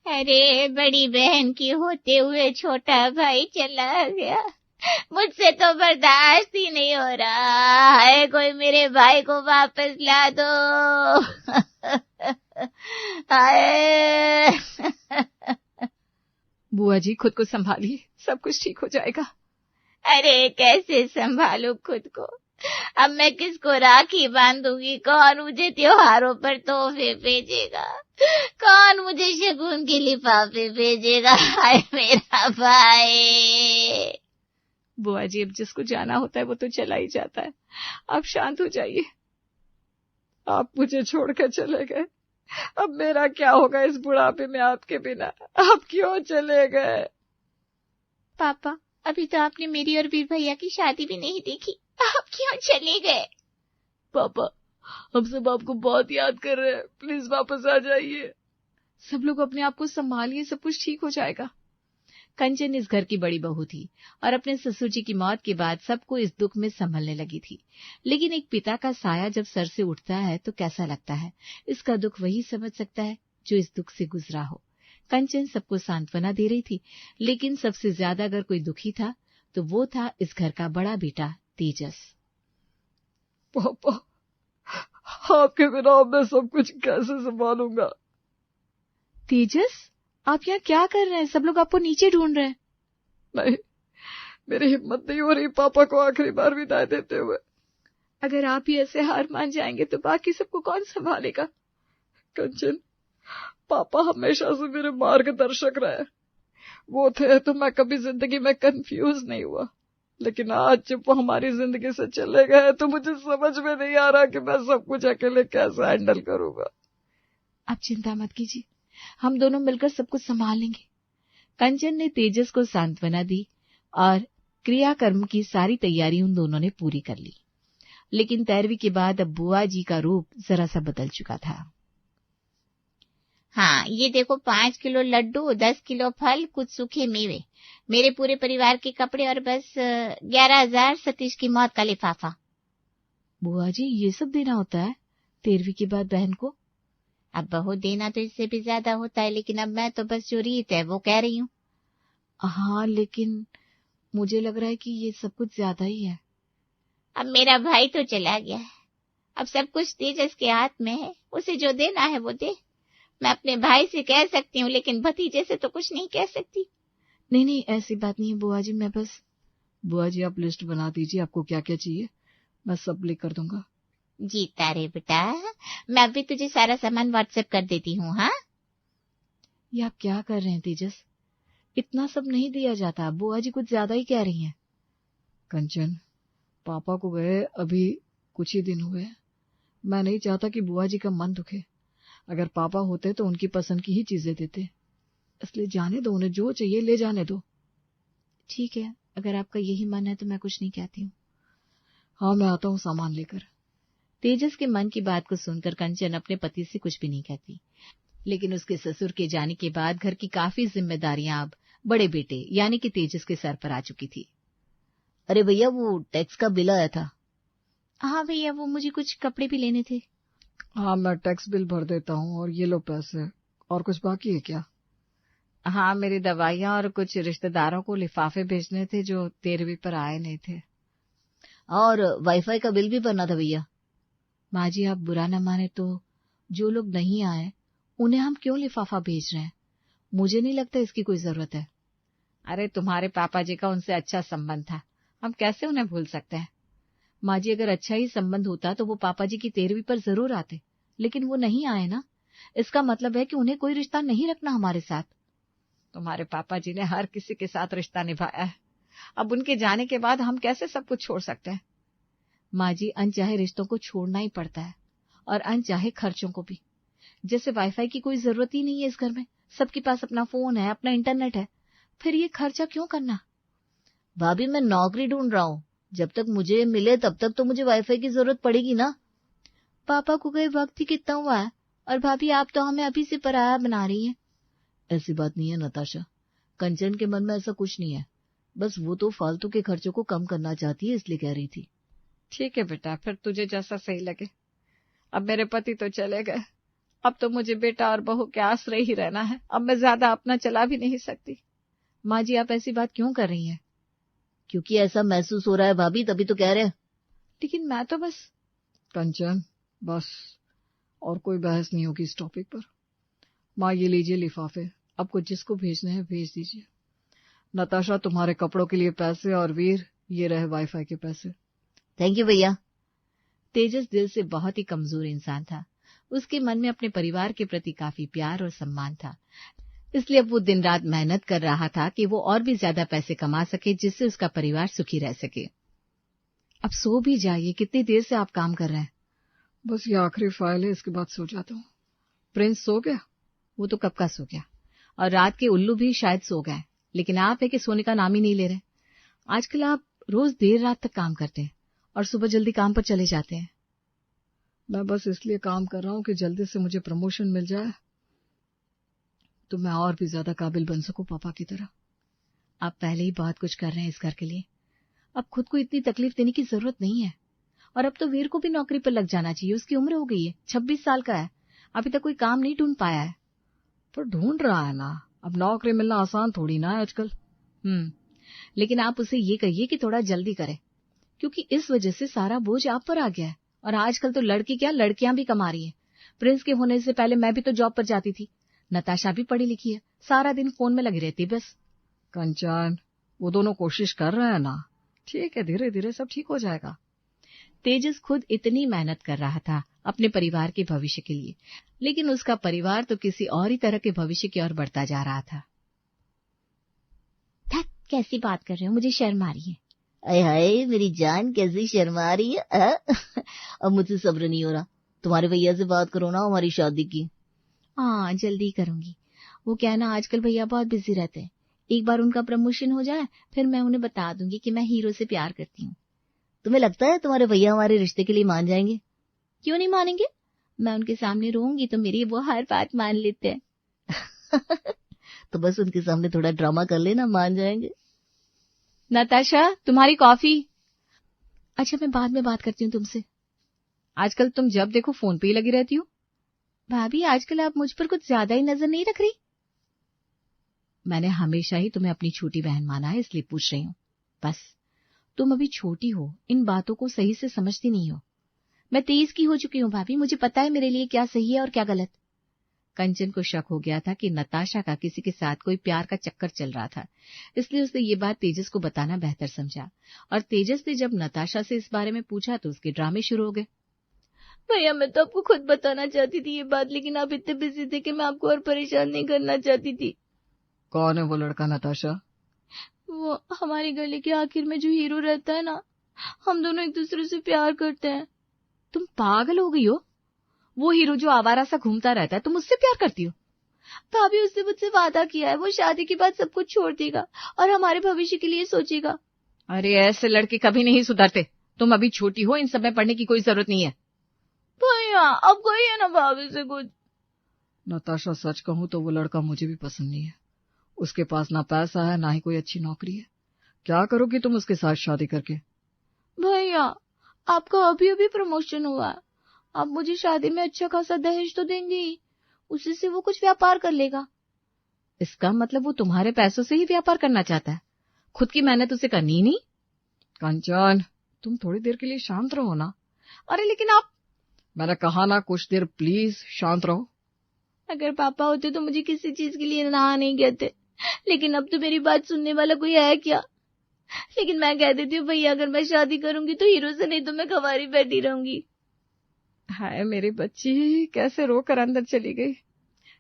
अरे बड़ी बहन की होते हुए छोटा भाई चला गया, मुझसे तो बर्दाश्त ही नहीं हो रहा है। कोई मेरे भाई को वापस ला दो। हाय। बुआ जी खुद को संभालिए, सब कुछ ठीक हो जाएगा। अरे कैसे संभालू खुद को? अब मैं किसको राखी बांधूंगी? कौन मुझे त्योहारों पर तोहफे भेजेगा? कौन मुझे शगुन के लिफाफे भेजेगा? हाय मेरा भाई। बुआ जी अब जिसको जाना होता है वो तो चला ही जाता है, आप शांत हो जाइए। आप मुझे छोड़कर चले गए, अब मेरा क्या होगा इस बुढ़ापे में आपके बिना? आप क्यों चले गए? पापा अभी तो आपने मेरी और वीर भैया की शादी भी नहीं देखी, आप क्यों चले गए? पापा हम सब आपको बहुत याद कर रहे हैं, प्लीज वापस आ जाइए। सब लोग अपने आप को संभालिए, सब कुछ ठीक हो जाएगा। कंचन इस घर की बड़ी बहू थी और अपने ससुर जी की मौत के बाद सबको इस दुख में संभलने लगी थी। लेकिन एक पिता का साया जब सर से उठता है तो कैसा लगता है, इसका दुख वही समझ सकता है जो इस दुख से गुजरा हो। कंचन सबको सांत्वना दे रही थी, लेकिन सबसे ज्यादा अगर कोई दुखी था तो वो था इस घर का बड़ा बेटा तेजस। पापा आपके बिना मैं सब कुछ कैसे संभालूंगा? तेजस आप यहाँ क्या कर रहे हैं? सब लोग आपको नीचे ढूंढ रहे हैं। नहीं, मेरी हिम्मत नहीं हो रही पापा को आखिरी बार विदाई देते हुए। अगर आप ही ऐसे हार मान जाएंगे तो बाकी सबको कौन संभालेगा? कंचन पापा हमेशा से मेरे मार्गदर्शक रहे, वो थे तो मैं कभी जिंदगी में कंफ्यूज नहीं हुआ। लेकिन आज जब वो हमारी जिंदगी से चले गए तो मुझे समझ में नहीं आ रहा कि मैं सब कुछ अकेले कैसे हैंडल करूंगा। आप चिंता मत कीजिए, हम दोनों मिलकर सब कुछ संभाल लेंगे। कंचन ने तेजस को सांत्वना दी और क्रियाकर्म की सारी तैयारी उन दोनों ने पूरी कर ली। लेकिन 13वीं के बाद अब बुआ जी का रूप जरा सा बदल चुका था। हाँ ये देखो 5 किलो लड्डू, 10 किलो फल, कुछ सूखे मेवे, मेरे पूरे परिवार के कपड़े और बस 11,000 सतीश की मौत का लिफाफा। बुआ जी ये सब देना होता है 13वीं के बाद बहन को? अब बहुत देना तो इससे भी ज्यादा होता है, लेकिन अब मैं तो बस जो रीत है वो कह रही हूँ। हाँ लेकिन मुझे लग रहा है कि ये सब कुछ ज्यादा ही है। अब मेरा भाई तो चला गया है, अब सब कुछ तेजस के हाथ में है, उसे जो देना है वो दे। मैं अपने भाई से कह सकती हूँ लेकिन भतीजे से तो कुछ नहीं कह सकती। नहीं नहीं ऐसी बात नहीं है बुआ जी, मैं बस। बुआ जी आप लिस्ट बना दीजिए आपको क्या क्या चाहिए, मैं सब लिख कर दूंगा। जीता रे बेटा, मैं अभी तुझे सारा सामान व्हाट्सएप कर देती हूँ। हाँ ये आप क्या कर रहे हैं तेजस, इतना सब नहीं दिया जाता, बुआ जी कुछ ज्यादा ही कह रही हैं। कंचन पापा को गए अभी कुछ ही दिन हुए, मैं नहीं चाहता कि बुआ जी का मन दुखे। अगर पापा होते तो उनकी पसंद की ही चीजें देते, इसलिए जाने दो, उन्हें जो चाहिए ले जाने दो। ठीक है अगर आपका यही मन है तो मैं कुछ नहीं कहती हूँ। हाँ मैं आता हूँ सामान लेकर। तेजस के मन की बात को सुनकर कंचन अपने पति से कुछ भी नहीं कहती, लेकिन उसके ससुर के जाने के बाद घर की काफी जिम्मेदारियां अब बड़े बेटे यानी कि तेजस के सर पर आ चुकी थी। अरे भैया वो टैक्स का बिल आया था। हाँ भैया वो मुझे कुछ कपड़े भी लेने थे। हाँ मैं टैक्स बिल भर देता हूँ और ये लो पैसे, और कुछ बाकी है क्या? हाँ मेरी दवाइयाँ और कुछ रिश्तेदारों को लिफाफे भेजने थे जो 13वीं पर आए नहीं थे। और वाईफाई का बिल भी भरना था भैया। माँ जी आप बुरा न माने तो जो लोग नहीं आए उन्हें हम क्यों लिफाफा भेज रहे हैं, मुझे नहीं लगता इसकी कोई जरूरत है। अरे तुम्हारे पापा जी का उनसे अच्छा संबंध था, हम कैसे उन्हें भूल सकते हैं। माँ जी अगर अच्छा ही संबंध होता तो वो पापा जी की 13वीं पर जरूर आते, लेकिन वो नहीं आए ना, इसका मतलब है कि उन्हें कोई रिश्ता नहीं रखना हमारे साथ। तुम्हारे पापा जी ने हर किसी के साथ रिश्ता निभाया है, अब उनके जाने के बाद हम कैसे सब कुछ छोड़ सकते हैं। माँ जी अनचाहे रिश्तों को छोड़ना ही पड़ता है, और अनचाहे खर्चों को भी। जैसे वाईफाई की कोई जरूरत ही नहीं है इस घर में, सबके पास अपना फोन है, अपना इंटरनेट है, फिर ये खर्चा क्यों करना। भाभी मैं नौकरी ढूंढ रहा हूँ, जब तक मुझे मिले तब तक तो मुझे वाईफाई की जरूरत पड़ेगी ना। पापा को गए वक्त ही कितना हुआ है, और भाभी आप तो हमें अभी से पराया बना रही हैं। ऐसी बात नहीं है नताशा, कंचन के मन में ऐसा कुछ नहीं है, बस वो तो फालतू के खर्चों को कम करना चाहती है इसलिए कह रही थी। ठीक है बेटा, फिर तुझे जैसा सही लगे। अब मेरे पति तो चले गए, अब तो मुझे बेटा और बहू के आश्रय ही रहना है। अब मैं ज्यादा अपना चला भी नहीं सकती। माँ जी, आप ऐसी बात क्यों कर रही हैं? क्योंकि ऐसा महसूस हो रहा है भाभी, तभी तो कह रहे हैं। लेकिन मैं तो बस। कंचन, बस, और कोई बहस नहीं होगी इस टॉपिक पर। माँ, ये लीजिए लिफाफे, आपको जिसको भेजने हैं भेज दीजिए। नताशा, तुम्हारे कपड़ों के लिए पैसे, और वीर, ये रहे वाईफाई के पैसे। थैंक यू भैया। तेजस दिल से बहुत ही कमजोर इंसान था। उसके मन में अपने परिवार के प्रति काफी प्यार और सम्मान था। इसलिए अब वो दिन रात मेहनत कर रहा था कि वो और भी ज्यादा पैसे कमा सके, जिससे उसका परिवार सुखी रह सके। अब सो भी जाइए, कितनी देर से आप काम कर रहे हैं? बस ये आखिरी फाइल है, इसके बाद सो जाता हूँ। प्रिंस सो गया? वो तो कब का सो गया, और रात के उल्लू भी शायद सो गए। लेकिन आप है कि सोने का नाम ही नहीं ले रहे। आजकल आप रोज देर रात तक काम करते हैं और सुबह जल्दी काम पर चले जाते हैं। मैं बस इसलिए काम कर रहा हूँ कि जल्दी से मुझे प्रमोशन मिल जाए, तो मैं और भी ज्यादा काबिल बन सकूं पापा की तरह। आप पहले ही बहुत कुछ कर रहे हैं इस घर के लिए। अब खुद को इतनी तकलीफ देने की जरूरत नहीं है। और अब तो वीर को भी नौकरी पर लग जाना चाहिए। उसकी उम्र हो गई है, 26 साल का है। अभी तक कोई काम नहीं ढूंढ पाया है। पर ढूंढ रहा है ना। अब नौकरी मिलना आसान थोड़ी ना है आजकल। लेकिन आप उसे ये कहिए कि थोड़ा जल्दी करे, क्योंकि इस वजह से सारा बोझ आप पर आ गया है। और आजकल तो लड़की क्या, लड़कियां भी कमा रही है। प्रिंस के होने से पहले मैं भी तो जॉब पर जाती थी। नताशा भी पढ़ी लिखी है, सारा दिन फोन में लगी रहती बस। कंचन, वो दोनों कोशिश कर रहे हैं ना। ठीक है, धीरे धीरे सब ठीक हो जाएगा। तेजस खुद इतनी मेहनत कर रहा था अपने परिवार के भविष्य के लिए, लेकिन उसका परिवार तो किसी और ही तरह के भविष्य की ओर बढ़ता जा रहा था। कैसी बात कर रहे हो, मुझे शर्म आ रही है। अरे हाय मेरी जान, कैसी शर्मा रही है। अब मुझसे सब्र नहीं हो रहा। तुम्हारे भैया से बात करो ना हमारी शादी की। हाँ, जल्दी करूंगी। वो क्या है ना, आजकल भैया बहुत बिजी रहते हैं। एक बार उनका प्रमोशन हो जाए, फिर मैं उन्हें बता दूंगी कि मैं हीरो से प्यार करती हूँ। तुम्हें लगता है तुम्हारे भैया हमारे रिश्ते के लिए मान जाएंगे? क्यों नहीं मानेंगे? मैं उनके सामने रोऊंगी तो मेरी वो हर बात मान लेते हैं। तो बस उनके सामने थोड़ा ड्रामा कर लेना, मान जाएंगे। नताशा, तुम्हारी कॉफी। अच्छा, मैं बाद में बात करती हूँ तुमसे। आजकल तुम जब देखो फोन पे ही लगी रहती हो। भाभी, आजकल आप मुझ पर कुछ ज्यादा ही नजर नहीं रख रही? मैंने हमेशा ही तुम्हें अपनी छोटी बहन माना है, इसलिए पूछ रही हूँ। बस, तुम अभी छोटी हो, इन बातों को सही से समझती नहीं हो। मैं 23 की हो चुकी हूँ भाभी, मुझे पता है मेरे लिए क्या सही है और क्या गलत। कंचन को शक हो गया था कि नताशा का किसी के साथ कोई प्यार का चक्कर चल रहा था, इसलिए उसने ये बात तेजस को बताना बेहतर समझा। और तेजस ने जब नताशा से इस बारे में पूछा तो उसके ड्रामे शुरू हो गए। भैया, मैं तो आपको खुद बताना चाहती थी ये बात, लेकिन आप इतने बिजी थे कि मैं आपको और परेशान नहीं करना चाहती थी। कौन है वो लड़का नताशा? वो हमारी गली के आखिर में जो हीरो रहता है ना, हम दोनों एक दूसरे से प्यार करते हैं। तुम पागल हो गई हो? वो हीरो जो आवारा सा घूमता रहता है, तुम उससे प्यार करती हो? भाभी, उसने मुझसे वादा किया है, वो शादी के बाद सब कुछ छोड़ देगा और हमारे भविष्य के लिए सोचेगा। अरे ऐसे लड़के कभी नहीं सुधरते। तुम अभी छोटी हो, इन सब में पढ़ने की कोई जरूरत नहीं है। भैया, अब कहिए ना भाभी से कुछ। नताशा, सच कहूँ तो वो लड़का मुझे भी पसंद नहीं है। उसके पास ना पैसा है, ना ही कोई अच्छी नौकरी है। क्या करोगी तुम उसके साथ शादी करके? भैया, आपका अभी अभी प्रमोशन हुआ है, आप मुझे शादी में अच्छा खासा दहेज तो देंगे ही, उसी से वो कुछ व्यापार कर लेगा। इसका मतलब वो तुम्हारे पैसों से ही व्यापार करना चाहता है? खुद की मेहनत उसे करनी ही नहीं? कंचन, तुम थोड़ी देर के लिए शांत रहो ना। अरे लेकिन आप। मैंने कहा ना, कुछ देर प्लीज शांत रहो। अगर पापा होते तो मुझे किसी चीज के लिए ना नहीं कहते, लेकिन अब तो मेरी बात सुनने वाला कोई है क्या? लेकिन मैं कह देती हूँ भैया, अगर मैं शादी करूंगी तो हीरो से, नहीं तो मैं खवारी बैठी रहूंगी। हाय मेरी बच्ची, कैसे रोकर अंदर चली गई।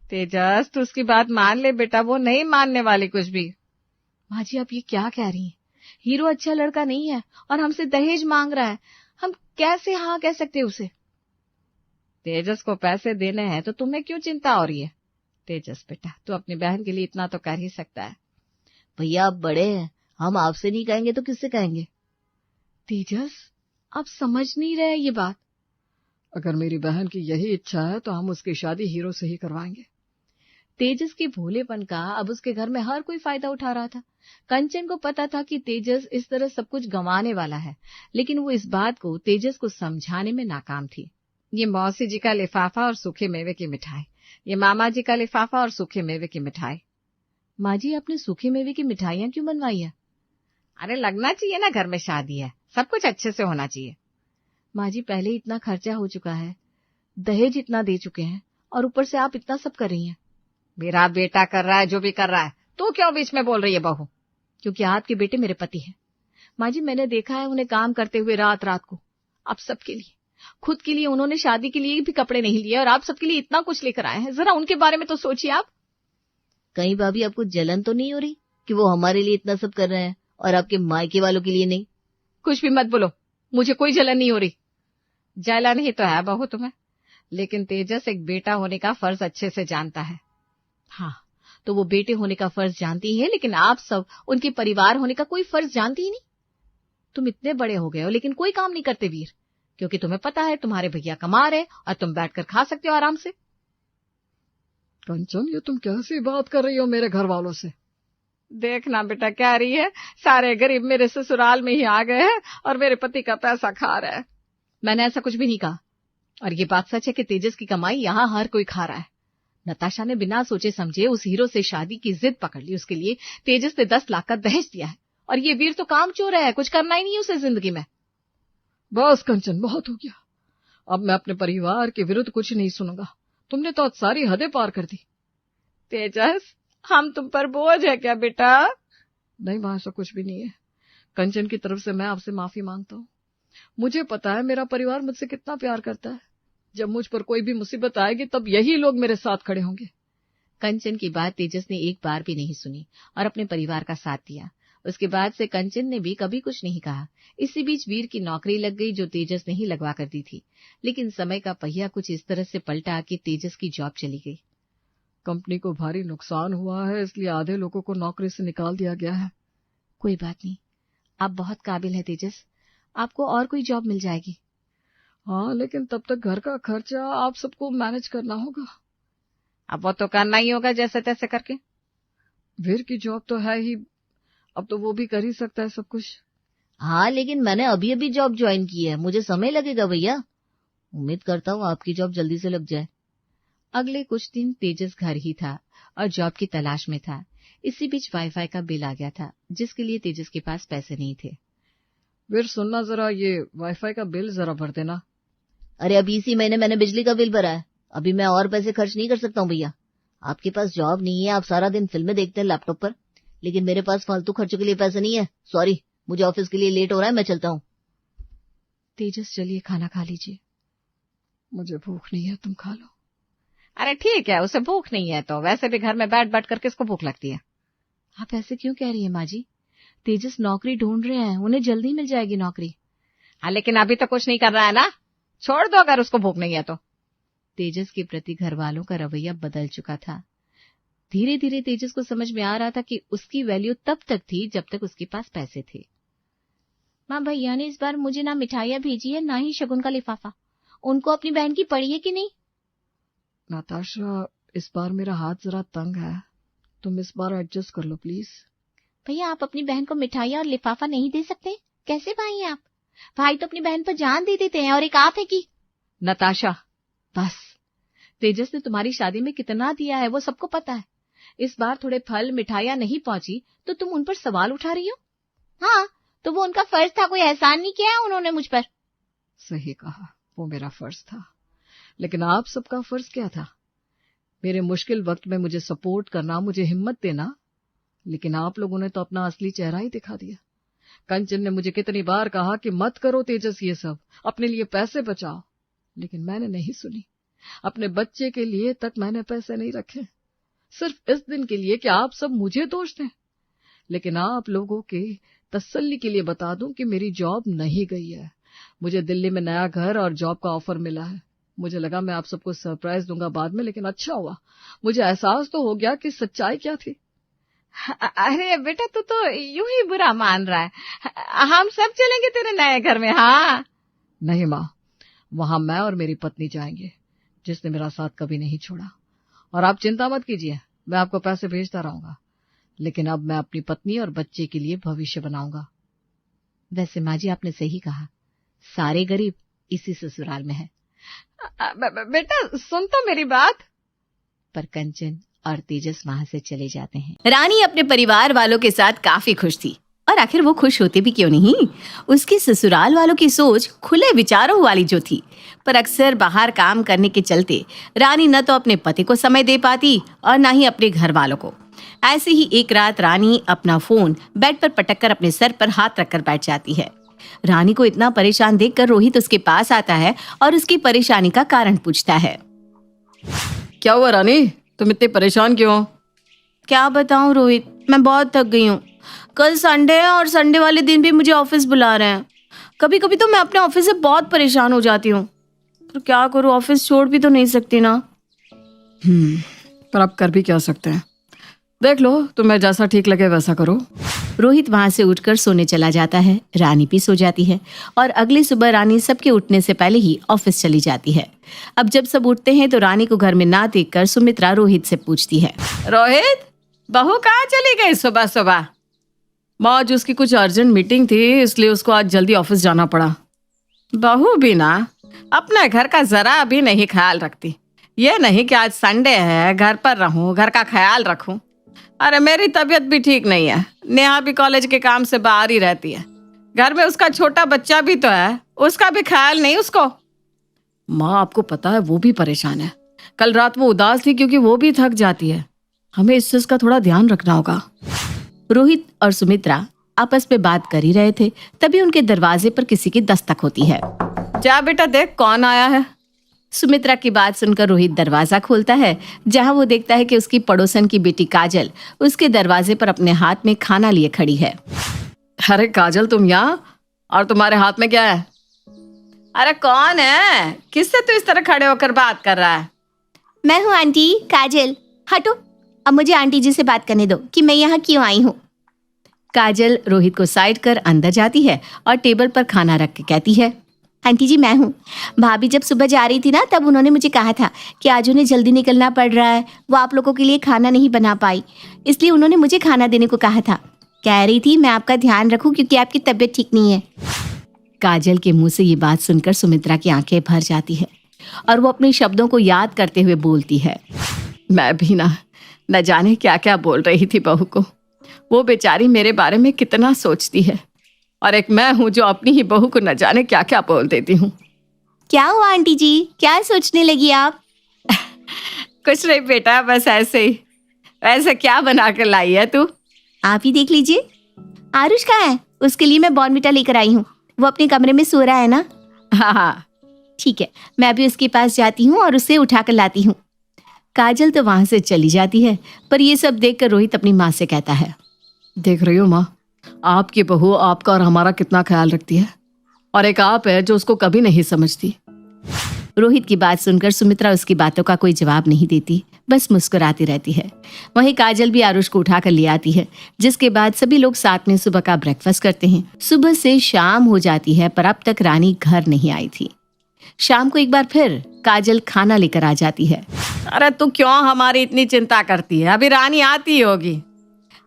तेजस, तू उसकी बात मान ले बेटा, वो नहीं मानने वाली कुछ भी। माँ जी, आप ये क्या कह रही हैं? हीरो अच्छा लड़का नहीं है और हमसे दहेज मांग रहा है, हम कैसे हाँ कह सकते उसे? तेजस को पैसे देने हैं तो तुम्हें क्यों चिंता हो रही है? तेजस बेटा, तू अपनी बहन के लिए इतना तो कर ही सकता है। भैया, आप बड़े हैं, हम आपसे नहीं कहेंगे तो किससे कहेंगे? तेजस, आप समझ नहीं रहे ये बात। अगर मेरी बहन की यही इच्छा है तो हम उसकी शादी हीरो से ही करवाएंगे। तेजस के भोलेपन का अब उसके घर में हर कोई फायदा उठा रहा था। कंचन को पता था कि तेजस इस तरह सब कुछ गंवाने वाला है, लेकिन वो इस बात को तेजस को समझाने में नाकाम थी। ये मौसी जी का लिफाफा और सूखे मेवे की मिठाई, ये मामा जी का लिफाफा और सूखे मेवे की मिठाई। माँ जी, आपने सूखे मेवे की मिठाइयाँ क्यों बनवाई है? अरे लगना चाहिए ना, घर में शादी है, सब कुछ अच्छे से होना चाहिए। माँ जी, पहले इतना खर्चा हो चुका है, दहेज इतना दे चुके हैं, और ऊपर से आप इतना सब कर रही हैं। मेरा बेटा कर रहा है जो भी कर रहा है, तू क्यों बीच में बोल रही है बहू? क्योंकि आपके बेटे मेरे पति हैं। माँ जी, मैंने देखा है उन्हें काम करते हुए रात रात को। आप सबके लिए, खुद के लिए उन्होंने शादी के लिए भी कपड़े नहीं लिए, और आप सबके लिए इतना कुछ लेकर आए हैं। जरा उनके बारे में तो सोचिए आप। कहीं भाभी आपको जलन तो नहीं हो रही कि वो हमारे लिए इतना सब कर रहे हैं और आपके मायके वालों के लिए नहीं? कुछ भी मत बोलो, मुझे कोई जलन नहीं हो रही। जलन ही तो है बहू तुम्हें, लेकिन तेजस एक बेटा होने का फर्ज अच्छे से जानता है। हाँ, तो वो बेटे होने का फर्ज जानती है, लेकिन आप सब उनके परिवार होने का कोई फर्ज जानती ही नहीं। तुम इतने बड़े हो गए हो लेकिन कोई काम नहीं करते वीर, क्योंकि तुम्हें पता है तुम्हारे भैया कमा रहे और तुम बैठकर खा सकते हो आराम से। कंचन, ये तुम कैसी बात कर रही हो मेरे घर वालों से? देखना बेटा क्या रही है, सारे गरीब मेरे ससुराल में ही आ गए हैं और मेरे पति का पैसा खा रहे हैं। मैंने ऐसा कुछ भी नहीं कहा, और ये बात सच है कि तेजस की कमाई यहाँ हर कोई खा रहा है। नताशा ने बिना सोचे समझे उस हीरो से शादी की जिद पकड़ ली। उसके लिए तेजस ने 10 लाख का दहेज दिया है, और ये वीर तो काम चोर है, कुछ करना ही नहीं उसे जिंदगी में। बस कंचन, बहुत हो गया। अब मैं अपने परिवार के विरुद्ध कुछ नहीं सुनूंगा। तुमने तो आज सारी हदें पार कर दी। तेजस, हम तुम पर बोझ है क्या बेटा? नहीं मां, ऐसा कुछ भी नहीं है। कंचन की तरफ से मैं आपसे माफी मांगता हूँ। मुझे पता है मेरा परिवार मुझसे कितना प्यार करता है। जब मुझ पर कोई भी मुसीबत आएगी तब यही लोग मेरे साथ खड़े होंगे। कंचन की बात तेजस ने एक बार भी नहीं सुनी और अपने परिवार का साथ दिया। उसके बाद से कंचन ने भी कभी कुछ नहीं कहा। इसी बीच वीर की नौकरी लग गई, जो तेजस ने ही लगवा कर दी थी। लेकिन समय का पहिया कुछ इस तरह से पलटा कि तेजस की जॉब चली गई। कंपनी को भारी नुकसान हुआ है, इसलिए आधे लोगों को नौकरी से निकाल दिया गया है। कोई बात नहीं, आप बहुत काबिल है तेजस, आपको और कोई जॉब मिल जाएगी। हाँ, लेकिन तब तक घर का खर्चा आप सबको मैनेज करना होगा। अब वो तो करना ही होगा जैसे तैसे करके। वीर की जॉब तो है ही, अब तो वो भी कर ही सकता है सब कुछ। हाँ, लेकिन मैंने अभी अभी जॉब ज्वाइन की है, मुझे समय लगेगा भैया। उम्मीद करता हूँ आपकी जॉब जल्दी से लग जाए। अगले कुछ दिन तेजस घर ही था और जॉब की तलाश में था। इसी बीच वाईफाई का बिल आ गया था, जिसके लिए तेजस के पास पैसे नहीं थे। वीर सुनना जरा, ये वाईफाई का बिल जरा भर देना। अरे अभी इसी महीने मैंने बिजली का बिल भरा है, अभी मैं और पैसे खर्च नहीं कर सकता हूँ भैया। आपके पास जॉब नहीं है, आप सारा दिन फिल्में देखते हैं लैपटॉप पर, लेकिन मेरे पास फालतू खर्चों के लिए पैसे नहीं है। सॉरी, मुझे ऑफिस के लिए लेट हो रहा है, मैं चलता हूँ। तेजस, चलिए खाना खा लीजिए। मुझे भूख नहीं है, तुम खा लो। अरे ठीक है, उसे भूख नहीं है तो वैसे भी घर में बैठ बैठ कर किसको भूख लगती है। आप ऐसे क्यों कह रही है माँ जी? तेजस नौकरी ढूंढ रहे हैं, उन्हें जल्दी मिल जाएगी नौकरी। हाँ, लेकिन अभी तो कुछ नहीं कर रहा है ना, छोड़ दो अगर उसको भूख नहीं है तो। तेजस के प्रति घर वालों का रवैया बदल चुका था। धीरे धीरे तेजस को समझ में आ रहा था कि उसकी वैल्यू तब तक थी जब तक उसके पास पैसे थे। माँ, भैया ने इस बार मुझे ना मिठाइयाँ भेजी है, ना ही शगुन का लिफाफा। उनको अपनी बहन की पड़ी है कि नहीं? नाताशा, इस बार मेरा हाथ जरा तंग है, तुम इस बार एडजस्ट कर लो प्लीज। भैया, आप अपनी बहन को मिठाइयाँ और लिफाफा नहीं दे सकते? कैसे भाई हैं आप? भाई तो अपनी बहन पर जान दे देते हैं, और एक आप है कि। नताशा, बस, तेजस ने तुम्हारी शादी में कितना दिया है वो सबको पता है। इस बार थोड़े फल मिठाइयाँ नहीं पहुंची तो तुम उन पर सवाल उठा रही हो। हाँ, तो वो उनका फर्ज था, कोई एहसान नहीं किया है उन्होंने मुझ पर। सही कहा, वो मेरा फर्ज था, लेकिन आप सबका फर्ज क्या था? मेरे मुश्किल वक्त में मुझे सपोर्ट करना, मुझे हिम्मत देना। लेकिन आप लोगों ने तो अपना असली चेहरा ही दिखा दिया। कंचन ने मुझे कितनी बार कहा कि मत करो तेजस ये सब, अपने लिए पैसे बचाओ, लेकिन मैंने नहीं सुनी। अपने बच्चे के लिए तक मैंने पैसे नहीं रखे, सिर्फ इस दिन के लिए कि आप सब मुझे दोष दें। लेकिन आप लोगों के तसल्ली के लिए बता दूं कि मेरी जॉब नहीं गई है। मुझे दिल्ली में नया घर और जॉब का ऑफर मिला है। मुझे लगा मैं आप सबको सरप्राइज दूंगा बाद में, लेकिन अच्छा हुआ, मुझे एहसास तो हो गया कि सच्चाई क्या थी। अरे बेटा, तू तो यूं ही बुरा मान रहा है। हम सब चलेंगे तेरे नए घर में। हाँ नहीं माँ, वहां मैं और मेरी पत्नी जाएंगे, जिसने मेरा साथ कभी नहीं छोड़ा। और आप चिंता मत कीजिए, मैं आपको पैसे भेजता रहूंगा, लेकिन अब मैं अपनी पत्नी और बच्चे के लिए भविष्य बनाऊंगा। वैसे माँ जी, आपने सही कहा, सारे गरीब इसी ससुराल में है। बेटा सुन तो मेरी बात। पर कंचन और तेजस वहां से चले जाते हैं। रानी अपने परिवार वालों के साथ काफी खुश थी, और आखिर वो खुश होते भी क्यों नहीं। उसके ससुराल वालों की सोच खुले विचारों वाली जो थी, पर अक्सर बाहर काम करने के चलते रानी न तो अपने पति को समय दे पाती और न ही अपने घर वालों को। ऐसे ही एक रात रानी अपना फोन बेड पर पटक कर अपने सर पर हाथ रखकर बैठ जाती है। रानी को इतना परेशान देखकर रोहित उसके पास आता है और उसकी परेशानी का कारण पूछता है। क्या हुआ रानी, तुम इतने परेशान क्यों हो? क्या बताऊं रोहित, मैं बहुत थक गई हूँ। कल संडे है और संडे वाले दिन भी मुझे ऑफिस बुला रहे हैं। कभी कभी तो मैं अपने ऑफिस से बहुत परेशान हो जाती हूँ, पर क्या करूँ, ऑफिस छोड़ भी तो नहीं सकती ना। पर अब कर भी क्या सकते हैं। देख लो, तुम्हें जैसा ठीक लगे वैसा करो। रोहित वहां से उठकर सोने चला जाता है। रानी भी सो जाती है और अगली सुबह रानी सबके उठने से पहले ही ऑफिस चली जाती है। अब जब सब उठते हैं तो रानी को घर में ना देखकर सुमित्रा रोहित से पूछती है। रोहित, बहू कहाँ चली गई सुबह सुबह? मौज उसकी कुछ अर्जेंट मीटिंग थी, इसलिए उसको आज जल्दी ऑफिस जाना पड़ा। बहू भी ना अपने घर का जरा भी नहीं ख्याल रखती। ये नहीं कि आज संडे है घर पर रहूं, घर का ख्याल रखूं। अरे मेरी तबीयत भी ठीक नहीं है, नेहा भी कॉलेज के काम से बाहर ही रहती है। घर में उसका छोटा बच्चा भी तो है, उसका भी ख्याल नहीं उसको। माँ, आपको पता है वो भी परेशान है। कल रात वो उदास थी क्योंकि वो भी थक जाती है। हमें इस चीज का थोड़ा ध्यान रखना होगा। रोहित और सुमित्रा आपस में बात कर ही रहे थे, तभी उनके दरवाजे पर किसी की दस्तक होती है। जा बेटा, देख कौन आया है। सुमित्रा की बात सुनकर रोहित दरवाजा खोलता है, जहां वो देखता है कि उसकी पड़ोसन की बेटी काजल उसके दरवाजे पर अपने हाथ में खाना लिए खड़ी है। अरे काजल, तुम यहाँ, और तुम्हारे हाथ में क्या है? अरे कौन है? किससे तू इस तरह खड़े होकर बात कर रहा है? मैं हूँ आंटी काजल। हटो, अब मुझे आंटी जी से बात करने दो कि मैं यहाँ क्यों आई हूँ। काजल रोहित को साइड कर अंदर जाती है और टेबल पर खाना रख के कहती है। आंटी जी, मैं हूँ। भाभी जब सुबह जा रही थी ना, तब उन्होंने मुझे कहा था कि आज उन्हें जल्दी निकलना पड़ रहा है, वो आप लोगों के लिए खाना नहीं बना पाई, इसलिए उन्होंने मुझे खाना देने को कहा था। कह रही थी मैं आपका ध्यान रखूं क्योंकि आपकी तबीयत ठीक नहीं है। काजल के मुंह से ये बात सुनकर सुमित्रा की आंखें भर जाती है और वो अपने शब्दों को याद करते हुए बोलती है। मैं भी न जाने क्या क्या बोल रही थी बहू को। वो बेचारी मेरे बारे में कितना सोचती है, और एक मैं हूँ जो अपनी ही बहू को न जाने क्या क्या बोल देती हूँ। क्या हुआ आंटी जी, क्या सोचने लगी आप? कुछ नहीं बेटा, बस ऐसे ही। ऐसे क्या बना कर लाई है तू? आप ही देख लीजिए। आरुष कहाँ है? उसके लिए मैं बॉर्नविटा लेकर आई हूँ। वो अपने कमरे में सो रहा है ना? हाँ, ठीक है, मैं अभी उसके पास जाती हूँ और उसे उठा कर लाती हूँ। काजल तो वहां से चली जाती है, पर ये सब देखकर रोहित अपनी माँ से कहता है। देख रही हो माँ, आपकी बहू आपका और हमारा कितना ख्याल रखती है, और एक आप है जो उसको कभी नहीं समझती। रोहित की बात सुनकर सुमित्रा उसकी बातों का कोई जवाब नहीं देती, बस मुस्कुराती रहती है। वहीं काजल भी आरुष को उठाकर ले आती है, जिसके बाद सभी लोग साथ में सुबह का ब्रेकफास्ट करते हैं। सुबह से शाम हो जाती है, पर अब तक रानी घर नहीं आई थी। शाम को एक बार फिर काजल खाना लेकर आ जाती है। अरे तू क्यों हमारी इतनी चिंता करती है? अभी रानी आती होगी।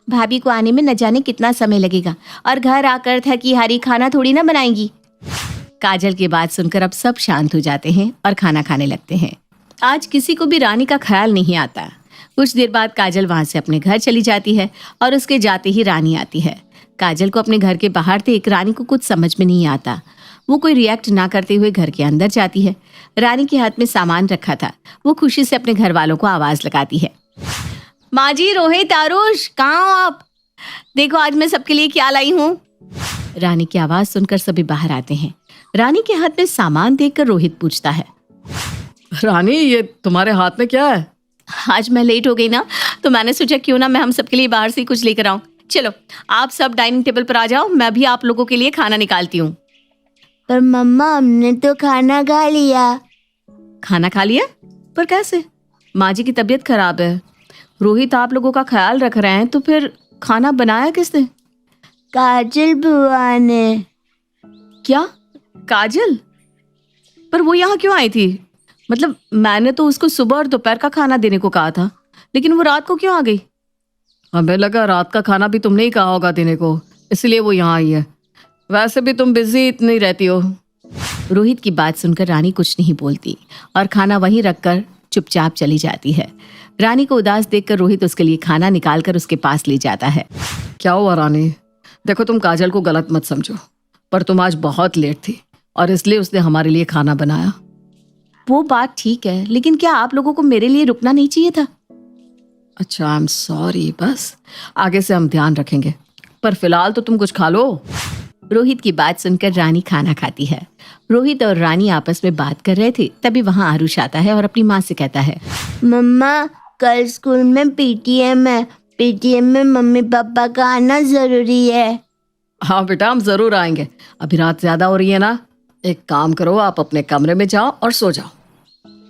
भाभी को आने में न जाने कितना समय लगेगा, और घर आकर थकी हारी खाना थोड़ी ना बनाएंगी। काजल की बात सुनकर अब सब शांत हो जाते हैं और खाना खाने लगते हैं। आज किसी को भी रानी का ख्याल नहीं आता। कुछ देर बाद काजल वहां से अपने घर चली जाती है और उसके जाते ही रानी आती है। काजल को अपने घर के बाहर देख रानी को कुछ समझ में नहीं आता। वो कोई रिएक्ट ना करते हुए घर के अंदर जाती है। रानी के हाथ में सामान रखा था। वो खुशी से अपने घर वालों को आवाज लगाती है। माँ जी, रोहित, आरुष, कहाँ हो आप? देखो आज मैं सबके लिए क्या लाई हूँ। रानी की आवाज सुनकर सभी बाहर आते हैं। रानी के हाथ में सामान देखकर रोहित पूछता है। रानी, ये तुम्हारे हाथ में क्या है? आज मैं लेट हो गई ना, तो मैंने सोचा क्यों ना मैं हम सबके लिए बाहर से कुछ लेकर आऊं। चलो आप सब डाइनिंग टेबल पर आ जाओ, मैं भी आप लोगों के लिए खाना निकालती हूँ। पर मम्मा, हमने तो खाना खा लिया। खाना खा लिया? पर कैसे? माँ जी की तबीयत खराब है। रोहित आप लोगों का ख्याल रख रहे हैं, तो फिर खाना बनाया किसने? काजल बुआ ने। क्या? काजल? पर वो यहाँ क्यों आई थी? मतलब मैंने तो उसको सुबह और दोपहर का खाना देने को कहा था, लेकिन वो रात को क्यों आ गई? हमें लगा रात का खाना भी तुमने ही कहा होगा देने को, इसलिए वो यहाँ आई है। वैसे भी तुम बिजी इतनी रहती हो। रोहित की बात सुनकर रानी कुछ नहीं बोलती और खाना वहीं रखकर चुपचाप चली जाती है। रानी को उदास देखकर रोहित उसके लिए खाना निकालकर उसके पास ले जाता है। क्या हुआ रानी? देखो, तुम काजल को गलत मत समझो, पर तुम आज बहुत लेट थी और इसलिए उसने हमारे लिए खाना बनाया। वो बात ठीक है, लेकिन क्या आप लोगों को मेरे लिए रुकना नहीं चाहिए था? अच्छा, आई एम सॉरी, बस आगे से हम ध्यान रखेंगे, पर फिलहाल तो तुम कुछ खा लो। रोहित की बात सुनकर रानी खाना खाती है। रोहित और रानी आपस में बात कर रहे थे, तभी वहां आरुष आता है और अपनी माँ से कहता है, मम्मा कल स्कूल में पीटीएम है, पीटीएम में मम्मी पापा का आना जरूरी है। हाँ बेटा, हम जरूर आएंगे। अभी रात ज्यादा हो रही है ना, एक काम करो, आप अपने कमरे में जाओ और सो जाओ।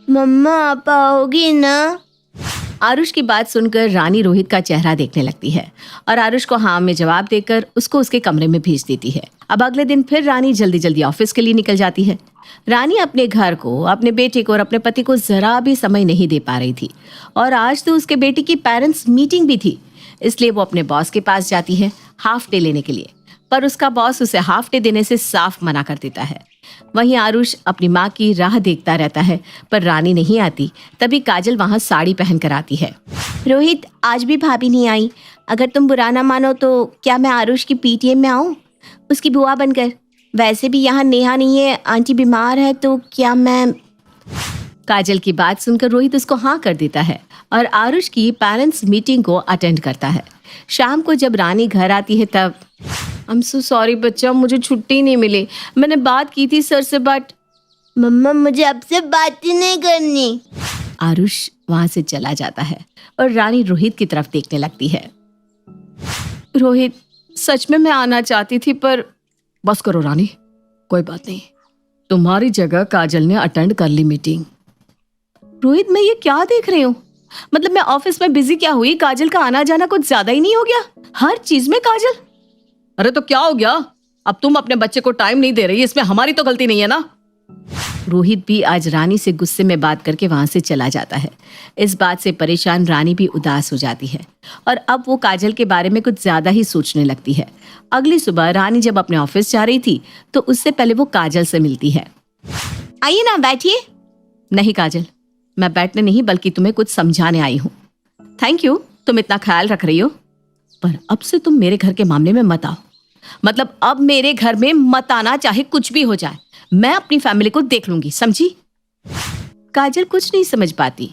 मम्मा आप आओगी ना? आरुष की बात सुनकर रानी रोहित का चेहरा देखने लगती है और आरुष को हाँ में जवाब देकर उसको उसके कमरे में भेज देती है। अब अगले दिन फिर रानी जल्दी जल्दी ऑफिस के लिए निकल जाती है। रानी अपने घर को, अपने बेटे को और अपने पति को जरा भी समय नहीं दे पा रही थी और आज तो उसके बेटे की पेरेंट्स मीटिंग भी थी, इसलिए वो अपने बॉस के पास जाती है हाफ डे लेने के लिए, पर उसका बॉस उसे हाफ डे देने से साफ मना कर देता है। वहीं आरुष अपनी माँ की राह देखता रहता है, पर रानी नहीं आती। तभी काजल वहां साड़ी पहन कर आती है। रोहित आज भी भाभी नहीं आई, अगर तुम बुरा ना मानो तो क्या मैं आरुष की पीटीएम में आऊँ उसकी बुआ बनकर? वैसे भी यहाँ नेहा नहीं है, आंटी बीमार है, तो क्या मैं? काजल की बात सुनकर रोहित उसको हाँ कर देता है और आरुष की पेरेंट्स मीटिंग को अटेंड करता है। शाम को जब रानी घर आती है तब, आई एम सो सॉरी बच्चा, मुझे छुट्टी नहीं मिली, मैंने बात की थी सर से, बट मम्मा मुझे आपसे बात ही नहीं करनी। आरुष वहां से चला जाता है और रानी रोहित की तरफ देखने लगती है। रोहित, सच में मैं आना चाहती थी, पर बस करो रानी, कोई बात नहीं, तुम्हारी जगह काजल ने अटेंड कर ली मीटिंग। रोहित, मैं ये क्या देख रही हूँ? मतलब मैं ऑफिस में बिजी क्या हुई, काजल का आना जाना कुछ ज्यादा ही नहीं हो गया? हर चीज में काजल। अरे तो क्या हो गया? अब तुम अपने बच्चे को टाइम नहीं दे रही, इसमें हमारी तो गलती नहीं है ना? रोहित भी आज रानी से गुस्से में बात करके वहां से चला जाता है। इस बात से परेशान रानी भी उदास हो जाती है और अब वो काजल के बारे में कुछ ज्यादा ही सोचने लगती है। अगली सुबह रानी जब अपने ऑफिस जा रही थी तो उससे पहले वो काजल से मिलती है। आइए ना, बैठिए। नहीं काजल, मैं बैठने नहीं बल्कि तुम्हें कुछ समझाने आई हूँ। थैंक यू, तुम इतना ख्याल रख रही हो, पर अब से तुम मेरे घर के मामले में मत आओ। मतलब अब मेरे घर में मत आना, चाहे कुछ भी हो जाए। मैं अपनी फैमिली को देख लूंगी, समझी? काजल कुछ नहीं समझ पाती।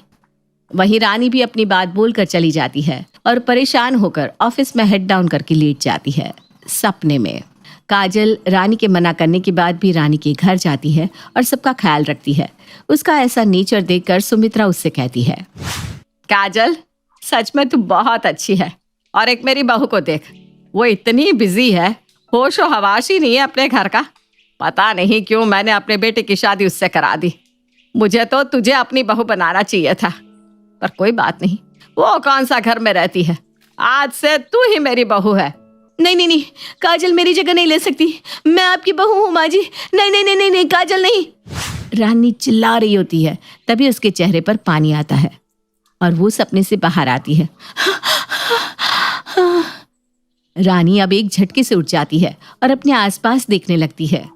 वहीं रानी भी अपनी बात बोलकर चली जाती है और परेशान होकर ऑफिस में हेड डाउन करके लेट जाती है सपने में। काजल रानी के मना करने के बाद भी रानी के घर जाती है और सबका ख्याल रखती है। उसका ऐसा नेचर देखकर सुमित्रा उससे कहती है, काजल सच में तू बहुत अच्छी है, और एक मेरी बहू को देख, वो इतनी बिजी है, होश और हवास ही नहीं है अपने घर का। पता नहीं क्यों मैंने अपने बेटे की शादी उससे करा दी। मुझे तो तुझे अपनी बहू बनाना चाहिए था, पर कोई बात नहीं, वो कौन सा घर में रहती है, आज से तू ही मेरी बहू है। नहीं नहीं नहीं, काजल मेरी जगह नहीं ले सकती, मैं आपकी बहू हूँ माँ जी। नहीं नहीं नहीं नहीं नहीं, काजल नहीं। रानी चिल्ला रही होती है, तभी उसके चेहरे पर पानी आता है और वो सपने से बाहर आती है। रानी अब एक झटके से उठ जाती है और अपने आसपास देखने लगती है।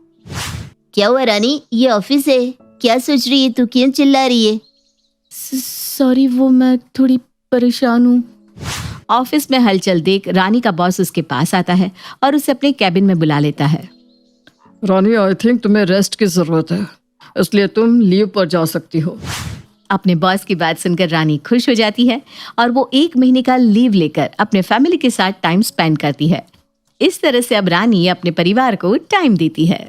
क्या हुआ रानी, ये ऑफिस है, क्या सोच रही है तू, क्यों चिल्ला रही है? सॉरी, वो मैं थोड़ी परेशान हूँ। ऑफिस में हलचल देख रानी का बॉस उसके पास आता है और उसे अपने कैबिन में बुला लेता है। रानी, आई थिंक तुम्हें रेस्ट की जरूरत है, इसलिए तुम लीव पर जा सकती हो। अपने बॉस की बात सुनकर रानी खुश हो जाती है और वो 1 महीने का लीव लेकर अपने फैमिली के साथ टाइम स्पेंड करती है। इस तरह से अब रानी अपने परिवार को टाइम देती है।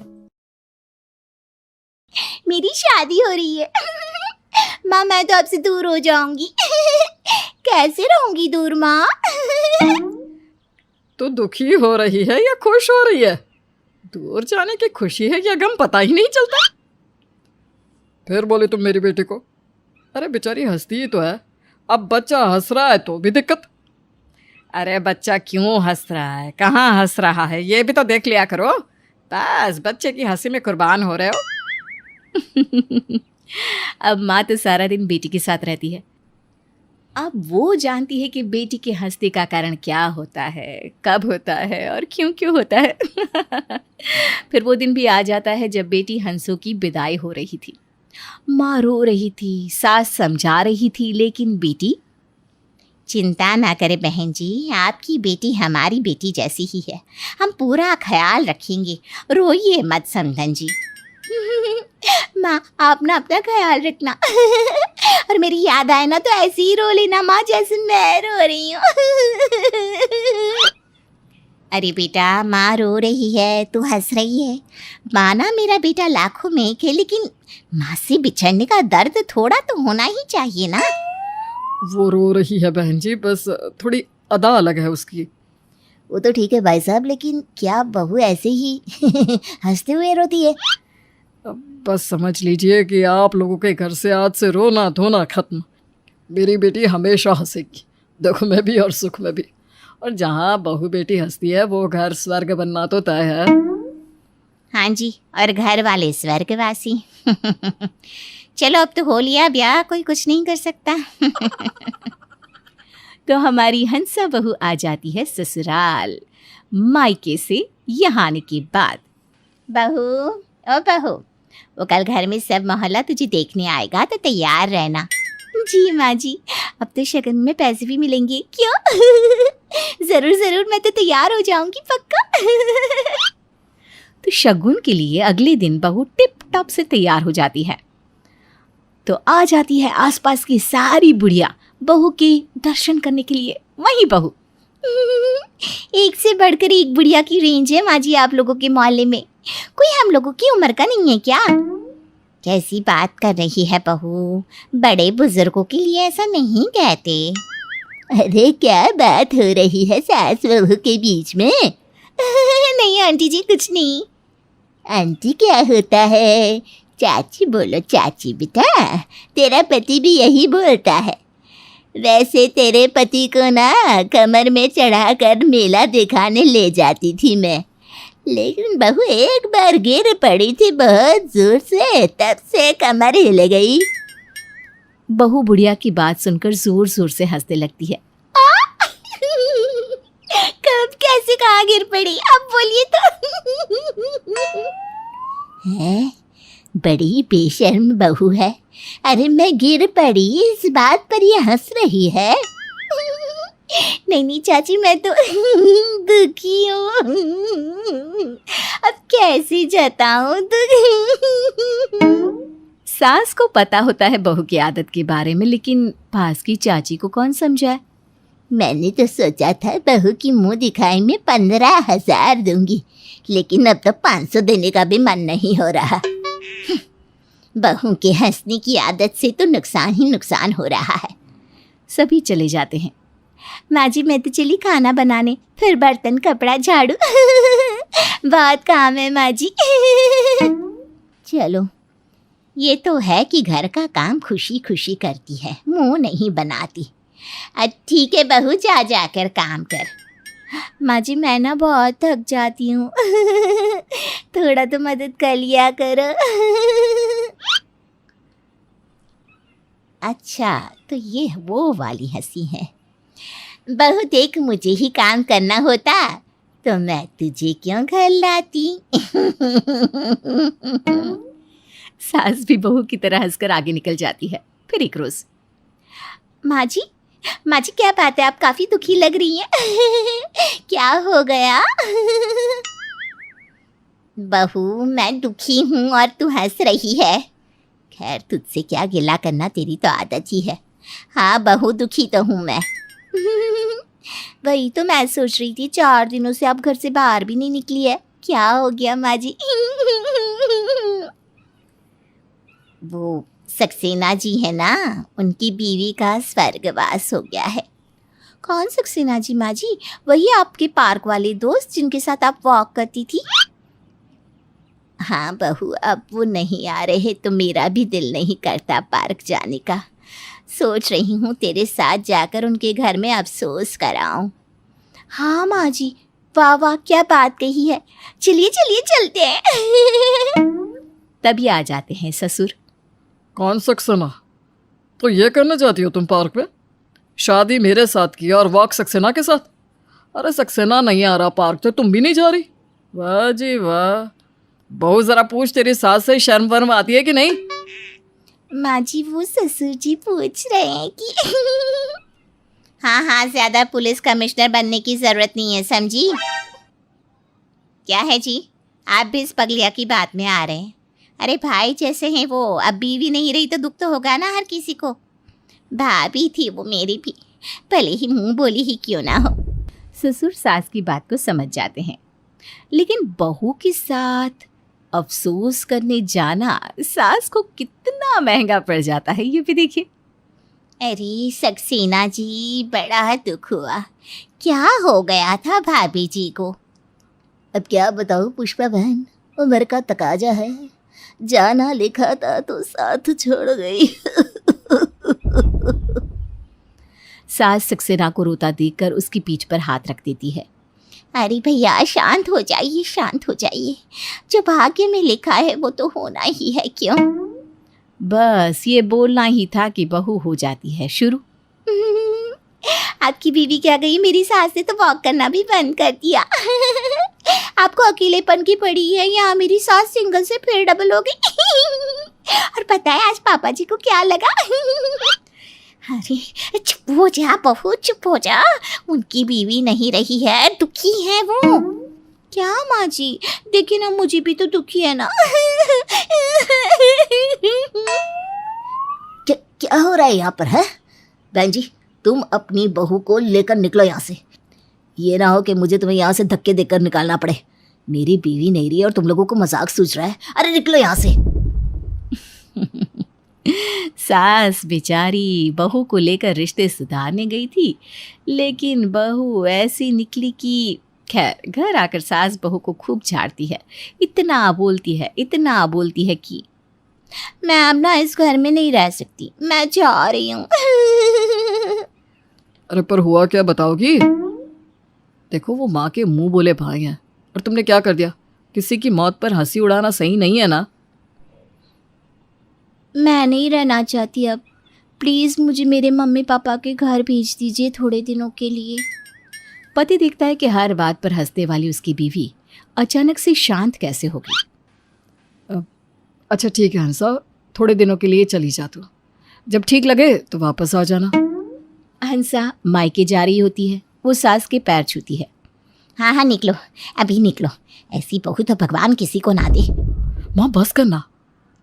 मेरी शादी हो रही है। माँ मैं तो आपसे दूर हो जाऊंगी। कैसे रहूंगी दूर माँ? तो दुखी हो रही है या खुश हो रही है? दूर जाने की खुशी है या गम पता ही नहीं चलता। फिर बोले तुम मेरी बेटी को, अरे बेचारी हंसती ही तो है, अब बच्चा हंस रहा है तो भी दिक्कत। अरे बच्चा क्यों हंस रहा है, कहाँ हंस रहा है, ये भी तो देख लिया करो। बस बच्चे की हंसी में कुर्बान हो रहे हो। अब माँ तो सारा दिन बेटी के साथ रहती है। अब वो जानती है कि बेटी के हंसने का कारण क्या होता है, कब होता है और क्यों क्यों होता है। फिर वो दिन भी आ जाता है जब बेटी हंसों की विदाई हो रही थी। माँ रो रही थी, सास समझा रही थी, लेकिन बेटी, चिंता ना करें बहन जी, आपकी बेटी हमारी बेटी जैसी ही है, हम पूरा ख्याल रखेंगे, रोइए मत समधन जी। माँ आप ना अपना ख्याल रखना। और मेरी याद आए ना तो ऐसे ही रो लेना माँ, जैसे मैं रो रही हूँ। अरे बेटा, माँ रो रही है, तू हंस रही है। माँ ना मेरा बेटा लाखों में एक है, लेकिन माँ से बिछड़ने का दर्द थोड़ा तो होना ही चाहिए ना। वो रो रही है बहन जी, बस थोड़ी अदा अलग है उसकी। वो तो ठीक है भाई साहब, लेकिन क्या बहू ऐसे ही हंसते हुए रोती है? बस समझ लीजिए कि आप लोगों के घर से आज से रोना धोना खत्म। मेरी बेटी हमेशा हंसेगी, दुख में भी और सुख में भी। और जहाँ बहू बेटी हंसती है वो घर स्वर्ग बनना तो तय है। हाँ जी, और घर वाले स्वर्गवासी। चलो अब तो हो लिया ब्याह, कोई कुछ नहीं कर सकता। तो हमारी हंसा बहू आ जाती है ससुराल, मायके से यहाँ आने के बाद। बहू, ओ बहू, वो कल घर में सब मोहल्ला तुझे देखने आएगा तो तैयार रहना। जी माँ जी, अब तो शगन में पैसे भी मिलेंगे। क्यों? जरूर जरूर, मैं तो तैयार हो जाऊंगी पक्का। तो शगुन के लिए अगले दिन बहू टिप टॉप से तैयार हो जाती है। तो आ जाती है आसपास की सारी बुढ़िया बहू के दर्शन करने के लिए। वही बहू, एक से बढ़कर एक बुढ़िया की रेंज है माँ जी आप लोगों के मोहल्ले में। कोई हम लोगों की उम्र का नहीं है क्या? कैसी बात कर रही है बहू, बड़े बुजुर्गों के लिए ऐसा नहीं कहते। अरे क्या बात हो रही है सास बहू के बीच में? नहीं आंटी जी, कुछ नहीं। आंटी क्या होता है? चाची बोलो चाची बेटा, तेरा पति भी यही बोलता है। वैसे तेरे पति को ना कमर में चढ़ाकर मेला दिखाने ले जाती थी मैं, लेकिन बहू एक बार गिर पड़ी थी बहुत जोर से, तब से कमर हिल गई। बहू बुढ़िया की बात सुनकर जोर जोर से हंसने लगती है। कब, कैसे, कहाँ गिर पड़ी? अब बोलिए तो। है, बड़ी बेशर्म बहू है। अरे मैं गिर पड़ी इस बात पर ये हंस रही है। नहीं नहीं चाची, मैं तो दुखी हूँ। अब कैसे जताऊं दुख। सास को पता होता है बहू की आदत के बारे में, लेकिन पास की चाची को कौन समझाए। मैंने तो सोचा था बहू की मुंह दिखाई में 15,000 दूंगी, लेकिन अब तो 500 देने का भी मन नहीं हो रहा। बहू के हंसने की आदत से तो नुकसान ही नुकसान हो रहा है। सभी चले जाते हैं। माँ जी मैं तो चली खाना बनाने, फिर बर्तन कपड़ा झाड़ू। बहुत काम है माँ जी। चलो, ये तो है कि घर का काम खुशी खुशी करती है, मुंह नहीं बनाती। ठीक है बहू, जा जाकर काम कर। माँ जी मैं ना बहुत थक जाती हूँ। थोड़ा तो मदद कर लिया करो। अच्छा, तो ये वो वाली हंसी है। बहू देख, मुझे ही काम करना होता तो मैं तुझे क्यों घर लाती। सास भी बहू की तरह हंसकर आगे निकल जाती है। फिर एक रोज, माँ जी क्या बात है, आप काफी दुखी लग रही हैं। क्या हो गया? बहू मैं दुखी हूँ और तू हंस रही है। खैर तुझसे क्या गिला करना, तेरी तो आदत ही है। हाँ बहू, दुखी तो हूँ मैं। वही तो मैं सोच रही थी, 4 दिनों से आप घर से बाहर भी नहीं निकली है, क्या हो गया माँ जी? वो सक्सेना जी है ना, उनकी बीवी का स्वर्गवास हो गया है। कौन सक्सेना जी माँ जी? वही आपके पार्क वाले दोस्त जिनके साथ आप वॉक करती थी? हाँ बहू, अब वो नहीं आ रहे तो मेरा भी दिल नहीं करता पार्क जाने का। सोच रही हूँ तेरे साथ जाकर उनके घर में अफसोस कराऊं। हाँ माँ जी, वाह वाह, क्या बात कही है। चलिए चलिए चलते हैं। तभी आ जाते हैं ससुर। कौन सक्सेना? तो ये करने जाती हो तुम पार्क में? शादी मेरे साथ की और वॉक सक्सेना के साथ। अरे सक्सेना नहीं आ रहा पार्क तो तुम भी नहीं जा रही? वाह जी वाह। बहू जरा पूछ तेरी सास से शर्म वर्म आती है कि नहीं? माँ जी वो ससुर जी पूछ रहे हैं कि हाँ हाँ, ज्यादा पुलिस कमिश्नर बनने की जरूरत नहीं है, समझी? क्या है जी, आप भी इस पगलिया की बात में आ रहे हैं? अरे भाई जैसे हैं वो, अब बीवी नहीं रही तो दुख तो होगा ना हर किसी को। भाभी थी वो मेरी भी, भले ही मुंह बोली ही क्यों ना हो। ससुर सास की बात को समझ जाते हैं, लेकिन बहू के साथ अफसोस करने जाना सास को कितना महंगा पड़ जाता है, ये भी देखिए। अरे सक्सेना जी, बड़ा दुख हुआ। क्या हो गया था भाभी जी को? अब क्या बताऊं पुष्पा बहन, उम्र का तकाजा है। जाना लिखा था तो साथ छोड़ गई। सास सक्सेना को रोता देखकर उसकी पीठ पर हाथ रख देती है। अरे भैया शांत हो जाइए, शांत हो जाइए। जो भाग्य में लिखा है वो तो होना ही है, क्यों? बस ये बोलना ही था कि बहू हो जाती है शुरू। आपकी बीवी क्या गई, मेरी सास ने तो वॉक करना भी बंद कर दिया। आपको अकेलेपन की पड़ी है, यहाँ मेरी सास सिंगल से फिर डबल हो गई। और पता है आज पापा जी को क्या लगा? अरे चुप हो जा बहू, चुप हो जा। उनकी बीवी नहीं रही है, दुखी है वो। क्या माँ जी, देखिए ना मुझे भी तो दुखी है ना। क्या हो रहा है यहाँ पर है? बहन जी तुम अपनी बहू को लेकर निकलो यहाँ से। ये ना हो कि मुझे तुम्हें यहाँ से धक्के देकर निकालना पड़े। मेरी बीवी नहीं रही और तुम लोगों को मजाक सूझ रहा है। अरे निकलो यहाँ से। सास बेचारी बहू को लेकर रिश्ते सुधारने गई थी, लेकिन बहू ऐसी निकली कि खैर घर आकर सास बहू को खूब झाड़ती है। इतना बोलती है कि मैं अब ना इस घर में नहीं रह सकती, मैं जा रही हूँ। अरे पर हुआ क्या बताओगी? देखो वो माँ के मुंह बोले भाई हैं और तुमने क्या कर दिया? किसी की मौत पर हंसी उड़ाना सही नहीं है ना। मैं नहीं रहना चाहती अब, प्लीज़ मुझे मेरे मम्मी पापा के घर भेज दीजिए थोड़े दिनों के लिए। पति देखता है कि हर बात पर हंसने वाली उसकी बीवी अचानक से शांत कैसे होगी। अच्छा ठीक है हंसा, थोड़े दिनों के लिए चली जा तू, जब ठीक लगे तो वापस आ जाना। हंसा मायके जा रही होती है, वो सास के पैर छूती है। हाँ हाँ निकलो, अभी निकलो। ऐसी बहू तो भगवान किसी को ना दे। माँ बस करना,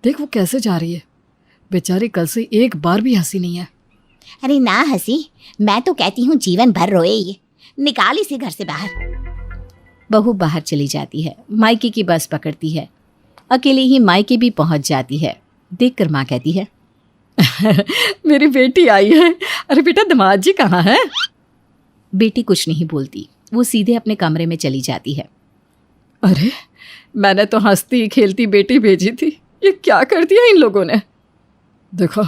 देख वो कैसे जा रही है। बेचारी कल से एक बार भी हंसी नहीं है। अरे ना हंसी, मैं तो कहती हूँ जीवन भर रोए ये। निकाल इसे घर से बाहर। बहू बाहर चली जाती है, मायके की बस पकड़ती है। अकेले ही मायके भी पहुंच जाती है। देखकर माँ कहती है, मेरी बेटी आई है। अरे बेटा दामाद जी कहाँ है? बेटी कुछ नहीं बोलती, वो सीधे अपने कमरे में चली जाती है। अरे मैंने तो हंसती खेलती बेटी भेजी थी, ये क्या कर दिया इन लोगों ने। देखो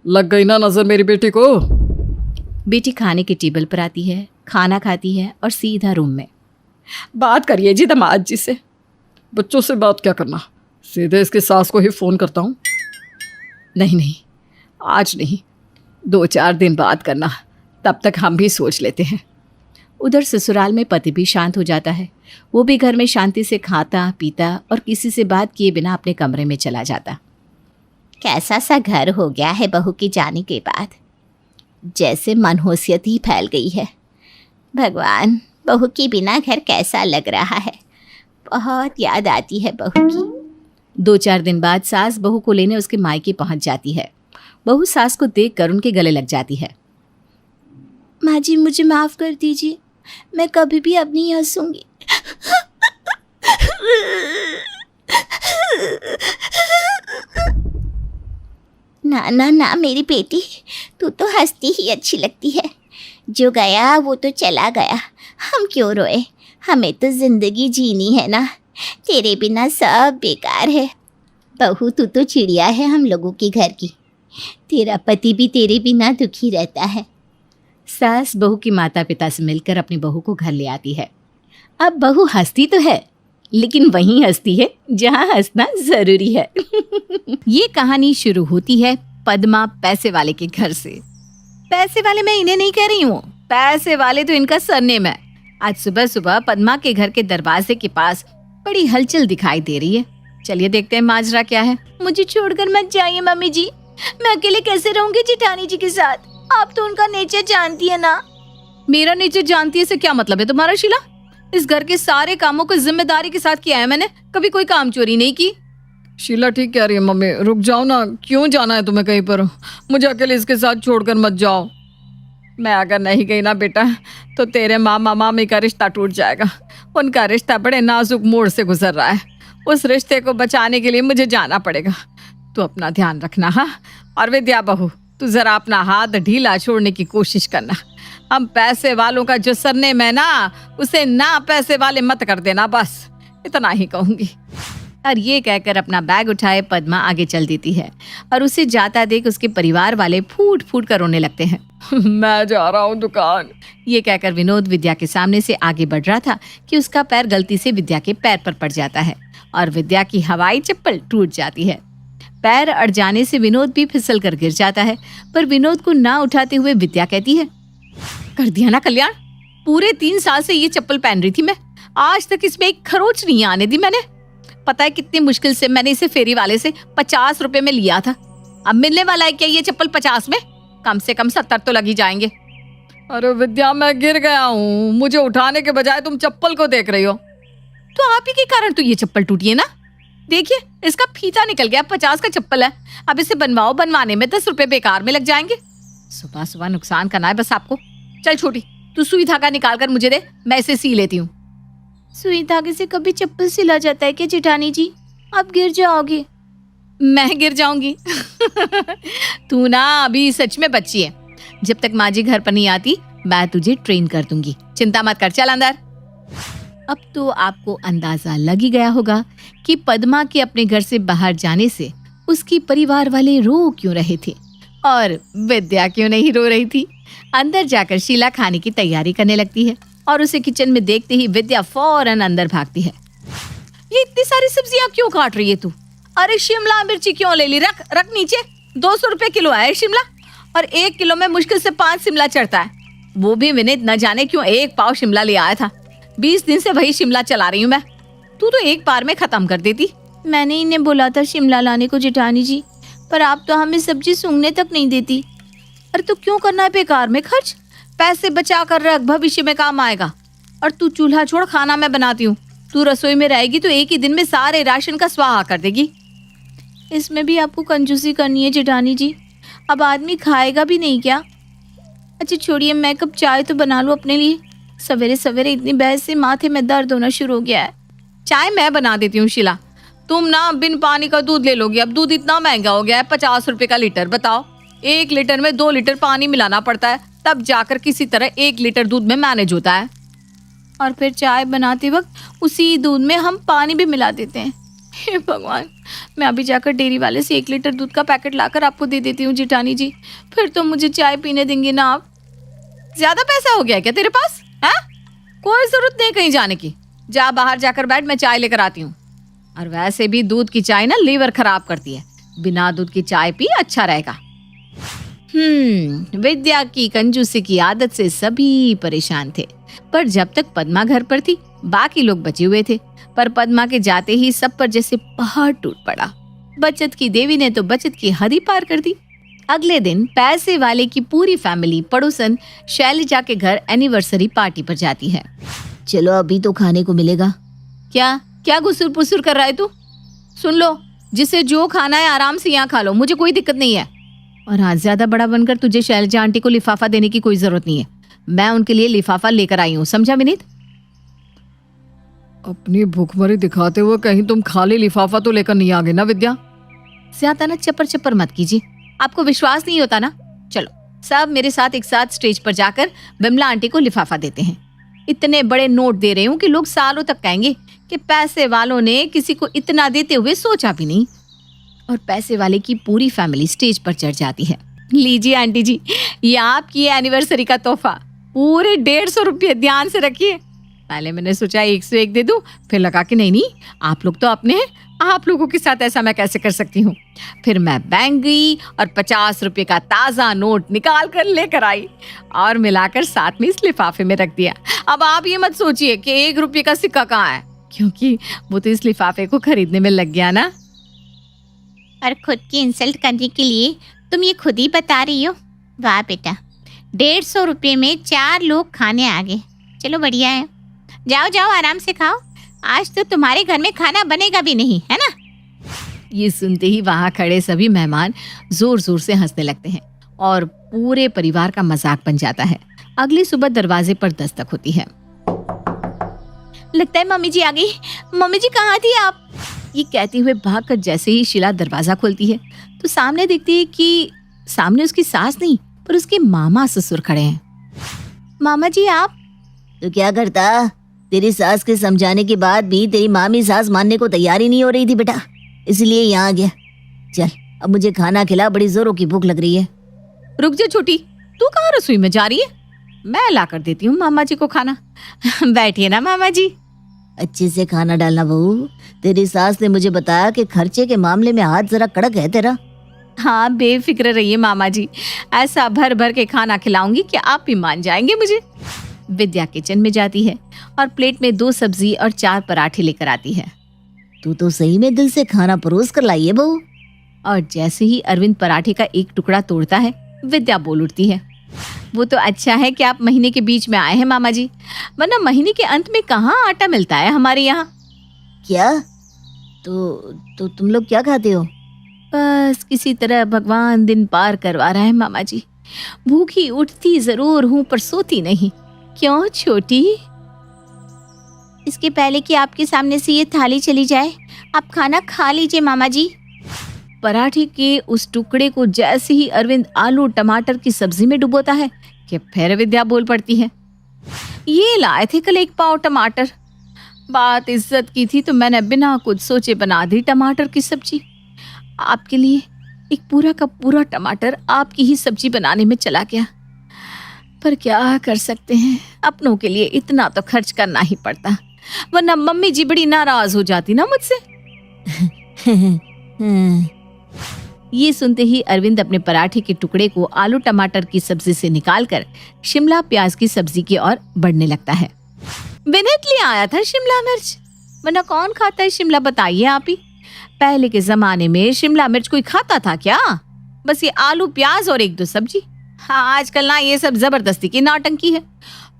लग गई ना नजर मेरी बेटी को। बेटी खाने के टेबल पर आती है, खाना खाती है और सीधा रूम में। बात करिए जी दामाद जी से। बच्चों से बात क्या करना, सीधे इसके सास को ही फ़ोन करता हूँ। नहीं आज नहीं, 2-4 दिन बाद करना, तब तक हम भी सोच लेते हैं। उधर ससुराल में पति भी शांत हो जाता है। वो भी घर में शांति से खाता पीता और किसी से बात किए बिना अपने कमरे में चला जाता। कैसा सा घर हो गया है बहू के जाने के बाद, जैसे मनहूसियत ही फैल गई है। भगवान, बहू के बिना घर कैसा लग रहा है। बहुत याद आती है बहू की। 2-4 दिन बाद सास बहू को लेने उसके मायके पहुंच जाती है। बहू सास को देखकर उनके गले लग जाती है। माँ जी मुझे माफ़ कर दीजिए, मैं कभी भी अब नहीं हंसूंगी। ना मेरी बेटी, तू तो हंसती ही अच्छी लगती है। जो गया वो तो चला गया, हम क्यों रोए, हमें तो जिंदगी जीनी है ना। तेरे बिना सब बेकार है। बहू तू तो चिड़िया है हम लोगों के घर की। तेरा पति भी तेरे बिना दुखी रहता है। सास बहू की माता पिता से मिलकर अपनी बहू को घर ले आती है। अब बहू हंसती तो है, लेकिन वहीं हंसती है जहां हंसना जरूरी है। ये कहानी शुरू होती है पद्मा पैसे वाले के घर से। पैसे वाले मैं इन्हें नहीं कह रही हूँ, पैसे वाले तो इनका सरनेम है। आज सुबह सुबह पद्मा के घर के दरवाजे के पास बड़ी हलचल दिखाई दे रही है। चलिए देखते हैं माजरा क्या है। मुझे छोड़कर मत जाइए मम्मी जी, मैं अकेले कैसे रहूंगी जेठानी जी के साथ? आप तो उनका नेचर जानती है ना। मेरा नेचर जानती है से क्या मतलब है तुम्हारा शीला? इस घर के सारे कामों को जिम्मेदारी के साथ किया है मैंने, कभी कोई काम चोरी नहीं की। शीला ठीक कह रही है मम्मी, रुक जाओ ना, क्यों जाना है तुम्हें कहीं पर? मुझे अकेले इसके साथ छोड़कर मत जाओ। मैं अगर नहीं गई ना बेटा तो तेरे मामा मामी का रिश्ता टूट जाएगा। उनका रिश्ता बड़े नाजुक मोड़ से गुजर रहा है, उस रिश्ते को बचाने के लिए मुझे जाना पड़ेगा। तू अपना ध्यान रखना। हाँ, और विद्या बहू तू जरा अपना हाथ ढीला छोड़ने की कोशिश करना। हम पैसे वालों का जो सरनेम है ना, उसे ना पैसे वाले मत कर देना, बस इतना ही कहूंगी। और ये कहकर अपना बैग उठाए पद्मा आगे चल देती है और उसे जाता देख उसके परिवार वाले फूट फूट कर रोने लगते हैं। मैं जा रहा हूँ दुकान। ये कहकर विनोद विद्या के सामने से आगे बढ़ रहा था कि उसका पैर गलती से विद्या के पैर पर पड़ जाता है और विद्या की हवाई चप्पल टूट जाती है। पैर अड़ जाने से विनोद भी फिसल कर गिर जाता है, पर विनोद को ना उठाते हुए विद्या कहती है, कर दिया ना कल्याण, पूरे 3 साल से ये चप्पल पहन रही थी मैं, आज तक इसमें एक खरोच नहीं आने दी मैंने। पता है कितनी मुश्किल से मैंने इसे फेरी वाले से 50 रुपए में लिया था। अब मिलने वाला है क्या ये चप्पल 50 में? कम से कम 70 तो लग ही जाएंगे। अरे विद्या मैं गिर गया हूँ, मुझे उठाने के बजाय तुम चप्पल को देख रही हो। तो आप ही के कारण तो ये चप्पल टूटी है ना। देखिए इसका फीता निकल गया, 50 का चप्पल है। अब इसे बनवाओ, बनवाने में 10 रुपए बेकार में लग जाएंगे। सुबह सुबह नुकसान करना है बस आपको। चल छोटी, तू सुई धागा निकाल कर मुझे दे, मैं इसे सी लेती हूँ। सुई धागे से कभी चप्पल सिला जाता है क्या जेठानी जी? आप गिर जाओगे। मैं गिर जाऊंगी? तू ना अभी सच में बच्ची है, जब तक माँ जी घर पर नहीं आती मैं तुझे ट्रेन कर दूंगी, चिंता मत कर, चल अंदर। अब तो आपको अंदाजा लग ही गया होगा कि पद्मा के अपने घर से बाहर जाने से उसकी परिवार वाले रो क्यों रहे थे और विद्या क्यों नहीं रो रही थी। अंदर जाकर शीला खाने की तैयारी करने लगती है और उसे किचन में देखते ही विद्या फौरन अंदर भागती है। ये इतनी सारी सब्जियां क्यों काट रही है तू? अरे शिमला मिर्ची क्यों ले ली? रख रख नीचे। 200 रुपए किलो है शिमला, और 1 किलो में मुश्किल से 5 शिमला चढ़ता है। वो भी विनीत न जाने क्यों 1 पाव शिमला ले आया था। 20 दिन से वही शिमला चला रही हूँ मैं। तू तो एक बार में खत्म कर देती। मैंने इन्हें बोला था शिमला लाने को जेठानी जी, पर आप तो हमें सब्जी सूंघने तक नहीं देती। अरे तो क्यों करना है बेकार में खर्च? पैसे बचा कर रख, भविष्य में काम आएगा। और तू चूल्हा छोड़, खाना मैं बनाती हूँ। तू रसोई में रहेगी तो एक ही दिन में सारे राशन का स्वाहा कर देगी। इसमें भी आपको कंजूसी करनी है जेठानी जी, अब आदमी खाएगा भी नहीं क्या? अच्छा छोड़िए, मैं कब चाय तो बना लूँ अपने लिए। सवेरे सवेरे इतनी बहस से माथे में दर्द होना शुरू हो गया है। चाय मैं बना देती हूँ शीला, तुम ना बिन पानी का दूध ले लोगी। अब दूध इतना महंगा हो गया है, 50 रुपए का लीटर। बताओ, 1 लीटर में 2 लीटर पानी मिलाना पड़ता है, तब जाकर किसी तरह 1 लीटर दूध में मैनेज होता है। और फिर चाय बनाते वक्त उसी दूध में हम पानी भी मिला देते हैं। हे भगवान, मैं अभी जाकर डेयरी वाले से 1 लीटर दूध का पैकेट लाकर आपको दे देती हूँ जेठानी जी, फिर तो मुझे चाय पीने देंगे ना आप। ज्यादा पैसा हो गया क्या तेरे पास? है? कोई जरूरत नहीं कहीं जाने की, जा बाहर जाकर बैठ, मैं चाय लेकर आती हूँ। और वैसे भी दूध की चाय ना लीवर खराब करती है, बिना दूध की चाय पी अच्छा रहेगा। विद्या की कंजूसी की आदत से सभी परेशान थे, पर जब तक पद्मा घर पर थी बाकी लोग बचे हुए थे। पर पद्मा के जाते ही सब पर जैसे पहाड़ टूट पड़ा। बचत की देवी ने तो बचत की हद ही पार कर दी। अगले दिन पैसे वाले की पूरी फैमिली पड़ोसन शैलजा के घर एनिवर्सरी पार्टी पर जाती है। चलो अभी तो खाने को मिलेगा। क्या क्या गुसुर पुसुर कर रहा है तू? सुन लो, जिसे जो खाना है आराम से यहाँ खा लो, मुझे कोई दिक्कत नहीं है। और आज ज्यादा बड़ा बनकर तुझे शैलजा आंटी को लिफाफा देने की कोई जरूरत नहीं है, मैं उनके लिए लिफाफा लेकर आई हूँ, समझा विनीत? अपनी भूखमरी दिखाते हुए कहीं तुम खाली लिफाफा तो लेकर नहीं आ गए ना विद्या? ज्यादा ना चपर चपर मत कीजिए, आपको विश्वास नहीं होता ना। चलो सब मेरे साथ एक साथ स्टेज पर जाकर बिमला आंटी को लिफाफा देते हैं। इतने बड़े नोट दे रही हूँ कि लोग सालों तक कहेंगे कि पैसे वालों ने किसी को इतना देते हुए सोचा भी नहीं। और पैसे वाले की पूरी फैमिली स्टेज पर चढ़ जाती है। लीजिए आंटी जी, ये आपकी एनिवर्सरी का तोहफा, पूरे 150 रुपये, ध्यान से रखिए। पहले मैंने सोचा 101 दे दूं, फिर लगा कि नहीं आप लोग तो अपने हैं, आप लोगों के साथ ऐसा मैं कैसे कर सकती हूँ। फिर मैं बैंक गई और 50 रुपए का ताज़ा नोट निकाल कर लेकर आई और मिलाकर साथ में इस लिफाफे में रख दिया। अब आप ये मत सोचिए कि 1 रुपये का सिक्का कहाँ है, क्योंकि वो तो इस लिफाफे को खरीदने में लग गया ना। और खुद की इंसल्ट करने के लिए तुम ये खुद ही बता रही हो। वाह बेटा, 150 रुपये में 4 लोग खाने आ गए। चलो बढ़िया है, जाओ जाओ आराम से खाओ, आज तो तुम्हारे घर में खाना बनेगा भी नहीं, है ना। ये सुनते ही वहां खड़े सभी मेहमान जोर जोर से हंसने लगते हैं और पूरे परिवार का मजाक बन जाता है। अगली सुबह दरवाजे पर दस्तक होती है। लगता है मम्मी जी आ गई। मम्मी जी कहाँ थी आप? ये कहते हुए भागकर जैसे ही शीला दरवाजा खोलती है तो सामने देखती है कि सामने उसकी सास नहीं पर उसके मामा ससुर खड़े हैं। मामा जी आप? तो क्या करता, तेरी सास के समझाने के बाद भी तेरी मामी सास मानने को तैयार ही नहीं हो रही थी बेटा, इसलिए यहाँ आ गया। चल अब मुझे खाना खिला, बड़ी जोरों की भूख लग रही है। रुक जा छोटी, तू कहाँ रसोई में जा रही है? मैं ला कर देती हूँ मामा जी को खाना। बैठिए ना मामा जी। अच्छे से खाना डालना बहू, तेरी सास ने मुझे बताया कि खर्चे के मामले में हाथ जरा कड़क है तेरा। हाँ बेफिक्र रहिए मामा जी, ऐसा भर भर के खाना खिलाऊंगी कि आप भी मान जाएंगे मुझे। विद्या किचन में जाती है और प्लेट में 2 सब्जी और 4 पराठे लेकर आती है। तू तो सही में दिल से खाना परोस कर लाई है बहू। और जैसे ही अरविंद पराठे का एक टुकड़ा तोड़ता है, विद्या बोल उठती है, वो तो अच्छा है कि आप महीने के बीच में आए हैं मामा जी, वरना महीने के अंत में कहाँ आटा मिलता है हमारे यहाँ। क्या? तो तुम लोग क्या खाते हो? बस किसी तरह भगवान दिन पार करवा रहा है मामा जी। भूखी उठती जरूर हूँ पर सोती नहीं। क्यों छोटी? इसके पहले कि आपके सामने से ये थाली चली जाए, आप खाना खा लीजिए मामा जी। पराठे के उस टुकड़े को जैसे ही अरविंद आलू टमाटर की सब्जी में डुबोता है कि फिर विद्या बोल पड़ती है, ये लाए थे कल 1 पाव टमाटर, बात इज्जत की थी तो मैंने बिना कुछ सोचे बना दी टमाटर की सब्जी। आपके लिए एक पूरा का पूरा टमाटर आपकी ही सब्जी बनाने में चला गया, पर क्या कर सकते हैं, अपनों के लिए इतना तो खर्च करना ही पड़ता, वरना मम्मी जी बड़ी नाराज हो जाती ना मुझसे। ये सुनते ही अरविंद अपने पराठे के टुकड़े को आलू टमाटर की सब्जी से निकालकर शिमला प्याज की सब्जी की ओर बढ़ने लगता है। विनीत ले आया था शिमला मिर्च, वरना कौन खाता है शिमला, बताइए आप ही। पहले के जमाने में शिमला मिर्च कोई खाता था क्या? बस ये आलू प्याज और 1-2 सब्जी। हाँ आजकल ना ये सब जबरदस्ती की नौटंकी है।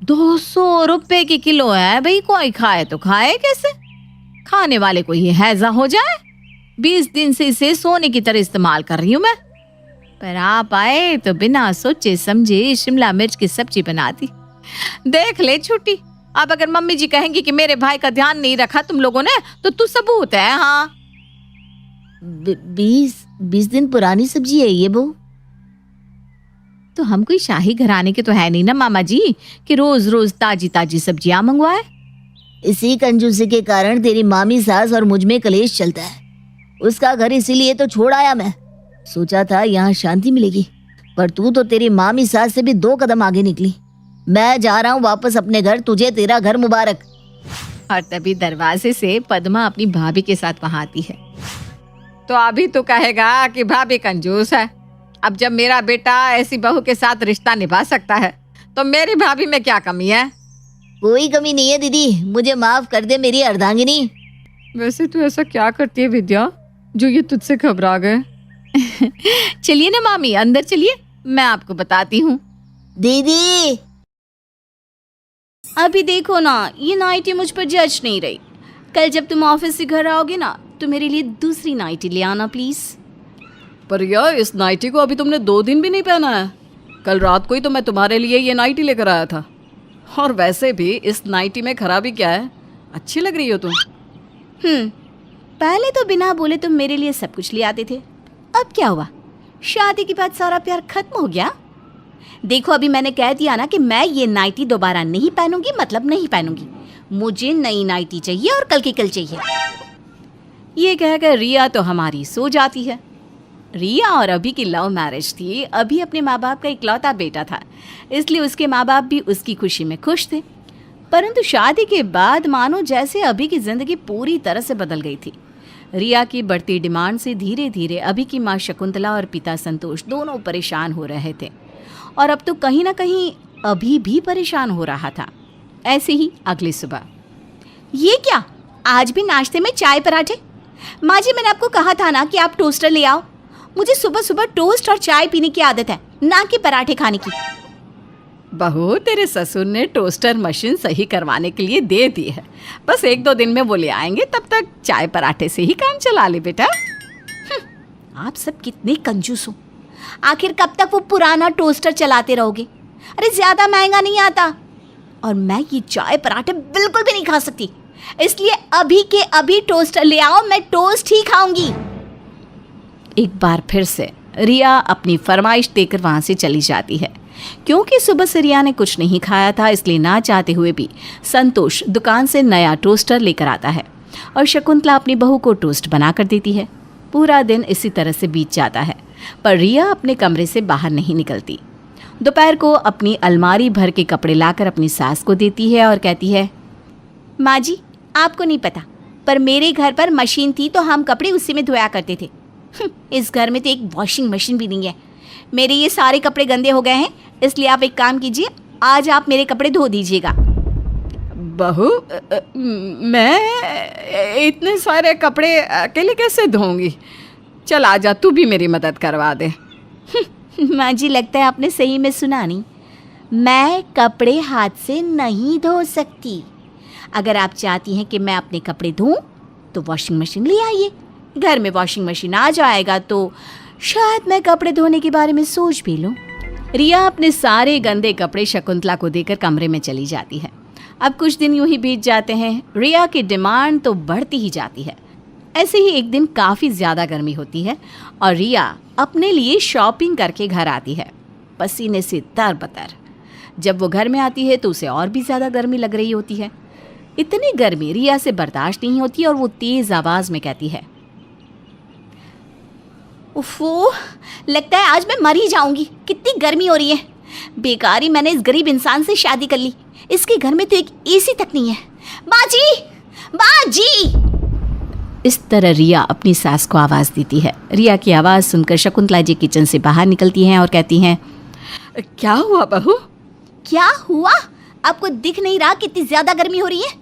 200 रुपए की किलो है भाई, कोई खाए तो खाए कैसे, खाने वाले को ये हैजा हो जाए। 20 दिन से इसे सोने की तरह इस्तेमाल कर रही हूँ मैं, पर आप आए तो बिना सोचे समझे शिमला मिर्च की सब्जी बना दी। देख ले छोटी, अब अगर मम्मी जी कहेंगी कि मेरे भाई का ध्यान नहीं रखा तुम लोगों ने तो तू सबूत है। हाँ 20 दिन पुरानी सब्जी है ये बहू। तो हम कोई शाही घराने के तो है नहीं ना मामा जी कि रोज रोज ताजी ताजी सब्जियां मंगवाए। इसी कंजूसी के कारण तेरी मामी सास और मुझ में कलेश चलता है। उसका घर इसीलिए तो छोड़ आया मैं, सोचा था यहाँ शांति मिलेगी, पर तू तो तेरी मामी सास से भी 2 कदम आगे निकली। मैं जा रहा हूँ वापस अपने घर, तुझे तेरा घर मुबारक। और तभी दरवाजे से पद्मा अपनी भाभी के साथ वहां आती है। तो अभी तो कहेगा कि भाभी कंजूस है, अब जब मेरा बेटा ऐसी बहू के साथ रिश्ता निभा सकता है तो मेरी भाभी में क्या कमी है? कोई कमी नहीं है दीदी, मुझे माफ कर दे मेरी अर्धांगिनी। वैसे तू ऐसा क्या करती है विद्या जो ये तुझसे घबरा गए? चलिए ना मामी अंदर चलिए, मैं आपको बताती हूँ। दीदी अभी देखो ना, ये नाइटी मुझ पर जज नहीं रही। कल जब तुम ऑफिस से घर आओगे ना तो मेरे लिए दूसरी नाइटी ले आना प्लीज। पर यार इस नाइटी को अभी तुमने 2 दिन भी नहीं पहना है, कल रात को ही तो मैं तुम्हारे लिए ये नाइटी लेकर आया था। और वैसे भी इस नाइटी में खराबी क्या है, अच्छी लग रही हो तुम। पहले तो बिना बोले तुम मेरे लिए सब कुछ ले आते थे, अब क्या हुआ, शादी के बाद सारा प्यार खत्म हो गया? देखो अभी मैंने कह दिया ना कि मैं ये नाइटी दोबारा नहीं पहनूंगी, मतलब नहीं पहनूंगी। मुझे नई नाइटी चाहिए और कल की कल चाहिए। ये कहकर रिया तो हमारी सो जाती है। रिया और अभी की लव मैरिज थी, अभी अपने माँ बाप का इकलौता बेटा था, इसलिए उसके माँ बाप भी उसकी खुशी में खुश थे। परंतु शादी के बाद मानो जैसे अभी की जिंदगी पूरी तरह से बदल गई थी। रिया की बढ़ती डिमांड से धीरे धीरे अभी की माँ शकुंतला और पिता संतोष दोनों परेशान हो रहे थे, और अब तो कहीं ना कहीं अभी भी परेशान हो रहा था। ऐसे ही अगली सुबह, ये क्या, आज भी नाश्ते में चाय पराठे? माँ जी, मैंने आपको कहा था ना कि आप टोस्टर ले आओ। मुझे सुबह सुबह टोस्ट और चाय पीने की आदत है, ना कि पराठे खाने की। बहू, तेरे ससुर ने टोस्टर मशीन सही करवाने के लिए दे दी है, बस 1-2 दिन में वो ले आएंगे, तब तक चाय पराठे से ही काम चला ले बेटा। आप सब कितने कंजूस हो। आखिर कब तक वो पुराना टोस्टर चलाते रहोगे? अरे ज्यादा महंगा नहीं आता, और मैं ये चाय पराठे बिल्कुल भी नहीं खा सकती, इसलिए अभी के अभी टोस्टर ले आओ, मैं टोस्ट ही खाऊंगी। एक बार फिर से रिया अपनी फरमाइश देकर वहां से चली जाती है। क्योंकि सुबह से रिया ने कुछ नहीं खाया था, इसलिए ना चाहते हुए भी संतोष दुकान से नया टोस्टर लेकर आता है और शकुंतला अपनी बहू को टोस्ट बना कर देती है। पूरा दिन इसी तरह से बीत जाता है, पर रिया अपने कमरे से बाहर नहीं निकलती। दोपहर को अपनी अलमारी भर के कपड़े लाकर अपनी सास को देती है और कहती है, माँ जी, आपको नहीं पता, पर मेरे घर पर मशीन थी तो हम कपड़े उसी में धोया करते थे। इस घर में तो एक वॉशिंग मशीन भी नहीं है। मेरे ये सारे कपड़े गंदे हो गए हैं, इसलिए आप एक काम कीजिए, आज आप मेरे कपड़े धो दीजिएगा। बहू, मैं इतने सारे कपड़े अकेले कैसे धोऊंगी? चल आजा, तू भी मेरी मदद करवा दे। माँ जी, लगता है आपने सही में सुना नहीं। मैं कपड़े हाथ से नहीं धो सकती। अगर आप चाहती हैं कि मैं अपने कपड़े धोऊं तो वॉशिंग मशीन ले आइए। घर में वॉशिंग मशीन आ जाएगा तो शायद मैं कपड़े धोने के बारे में सोच भी लूं। रिया अपने सारे गंदे कपड़े शकुंतला को देकर कमरे में चली जाती है। अब कुछ दिन यूं ही बीत जाते हैं। रिया की डिमांड तो बढ़ती ही जाती है। ऐसे ही एक दिन काफ़ी ज़्यादा गर्मी होती है और रिया अपने लिए शॉपिंग करके घर आती है, पसीने से तरबतर। जब वो घर में आती है तो उसे और भी ज़्यादा गर्मी लग रही होती है। इतनी गर्मी रिया से बर्दाश्त नहीं होती और वो तेज़ आवाज़ में कहती है, उफ़ो, लगता है आज मैं मर ही जाऊंगी, कितनी गर्मी हो रही है। बेकार ही मैंने इस गरीब इंसान से शादी कर ली, इसके घर में तो एक एसी तक नहीं है। बाजी, बाजी! इस तरह रिया अपनी सास को आवाज़ देती है। रिया की आवाज़ सुनकर शकुंतला जी किचन से बाहर निकलती हैं और कहती हैं, क्या हुआ बहू? क्या हुआ? आपको दिख नहीं रहा कितनी ज़्यादा गर्मी हो रही है?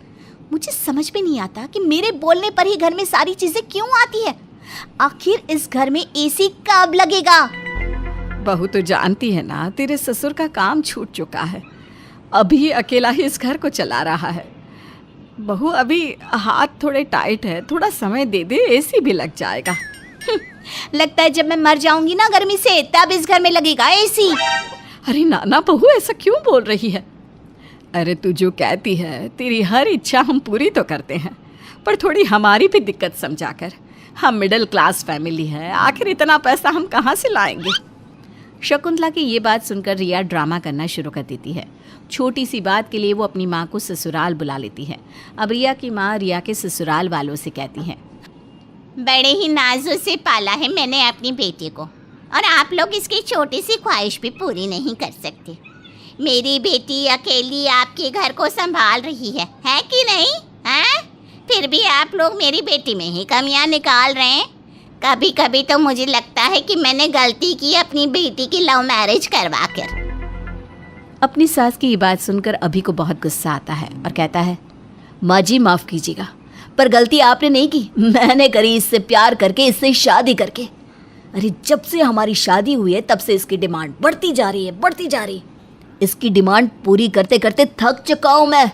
मुझे समझ में नहीं आता कि मेरे बोलने पर ही घर में सारी चीज़ें क्यों आती है। आखिर इस घर में एसी कब लगेगा? बहू तो जानती है ना, तेरे ससुर का काम छूट चुका है, अभी अकेला ही इस घर को चला रहा है। बहू, अभी हाथ थोड़े टाइट है, थोड़ा समय दे दे, एसी भी लग जाएगा। लगता है जब मैं मर जाऊंगी ना गर्मी से, तब इस घर में लगेगा एसी। अरे नाना बहू, ऐसा क्यों बोल रही है? अरे तू जो कहती है, तेरी हर इच्छा हम पूरी तो करते हैं, पर थोड़ी हमारी भी दिक्कत समझा कर। हम मिडिल क्लास फैमिली है, आखिर इतना पैसा हम कहाँ से लाएंगे? शकुंतला की ये बात सुनकर रिया ड्रामा करना शुरू कर देती है। छोटी सी बात के लिए वो अपनी माँ को ससुराल बुला लेती है। अब रिया की माँ रिया के ससुराल वालों से कहती हैं, बड़े ही नाजुक से पाला है मैंने अपनी बेटी को, और आप लोग इसकी छोटी सी ख्वाहिश भी पूरी नहीं कर सकते। मेरी बेटी अकेली आपके घर को संभाल रही है कि नहीं? हैं? फिर भी आप लोग मेरी बेटी में ही कमियां निकाल रहे हैं। कभी कभी तो मुझे लगता है कि मैंने गलती की अपनी बेटी की लव मैरिज करवा कर। अपनी सास की ये बात सुनकर अभी को बहुत गुस्सा आता है और कहता है, माँ जी माफ़ कीजिएगा, पर गलती आपने नहीं की, मैंने करी इससे प्यार करके, इससे शादी करके। अरे जब से हमारी शादी हुई है तब से इसकी डिमांड बढ़ती जा रही है, बढ़ती जा रही है। इसकी डिमांड पूरी करते करते थक चुका हूँ मैं।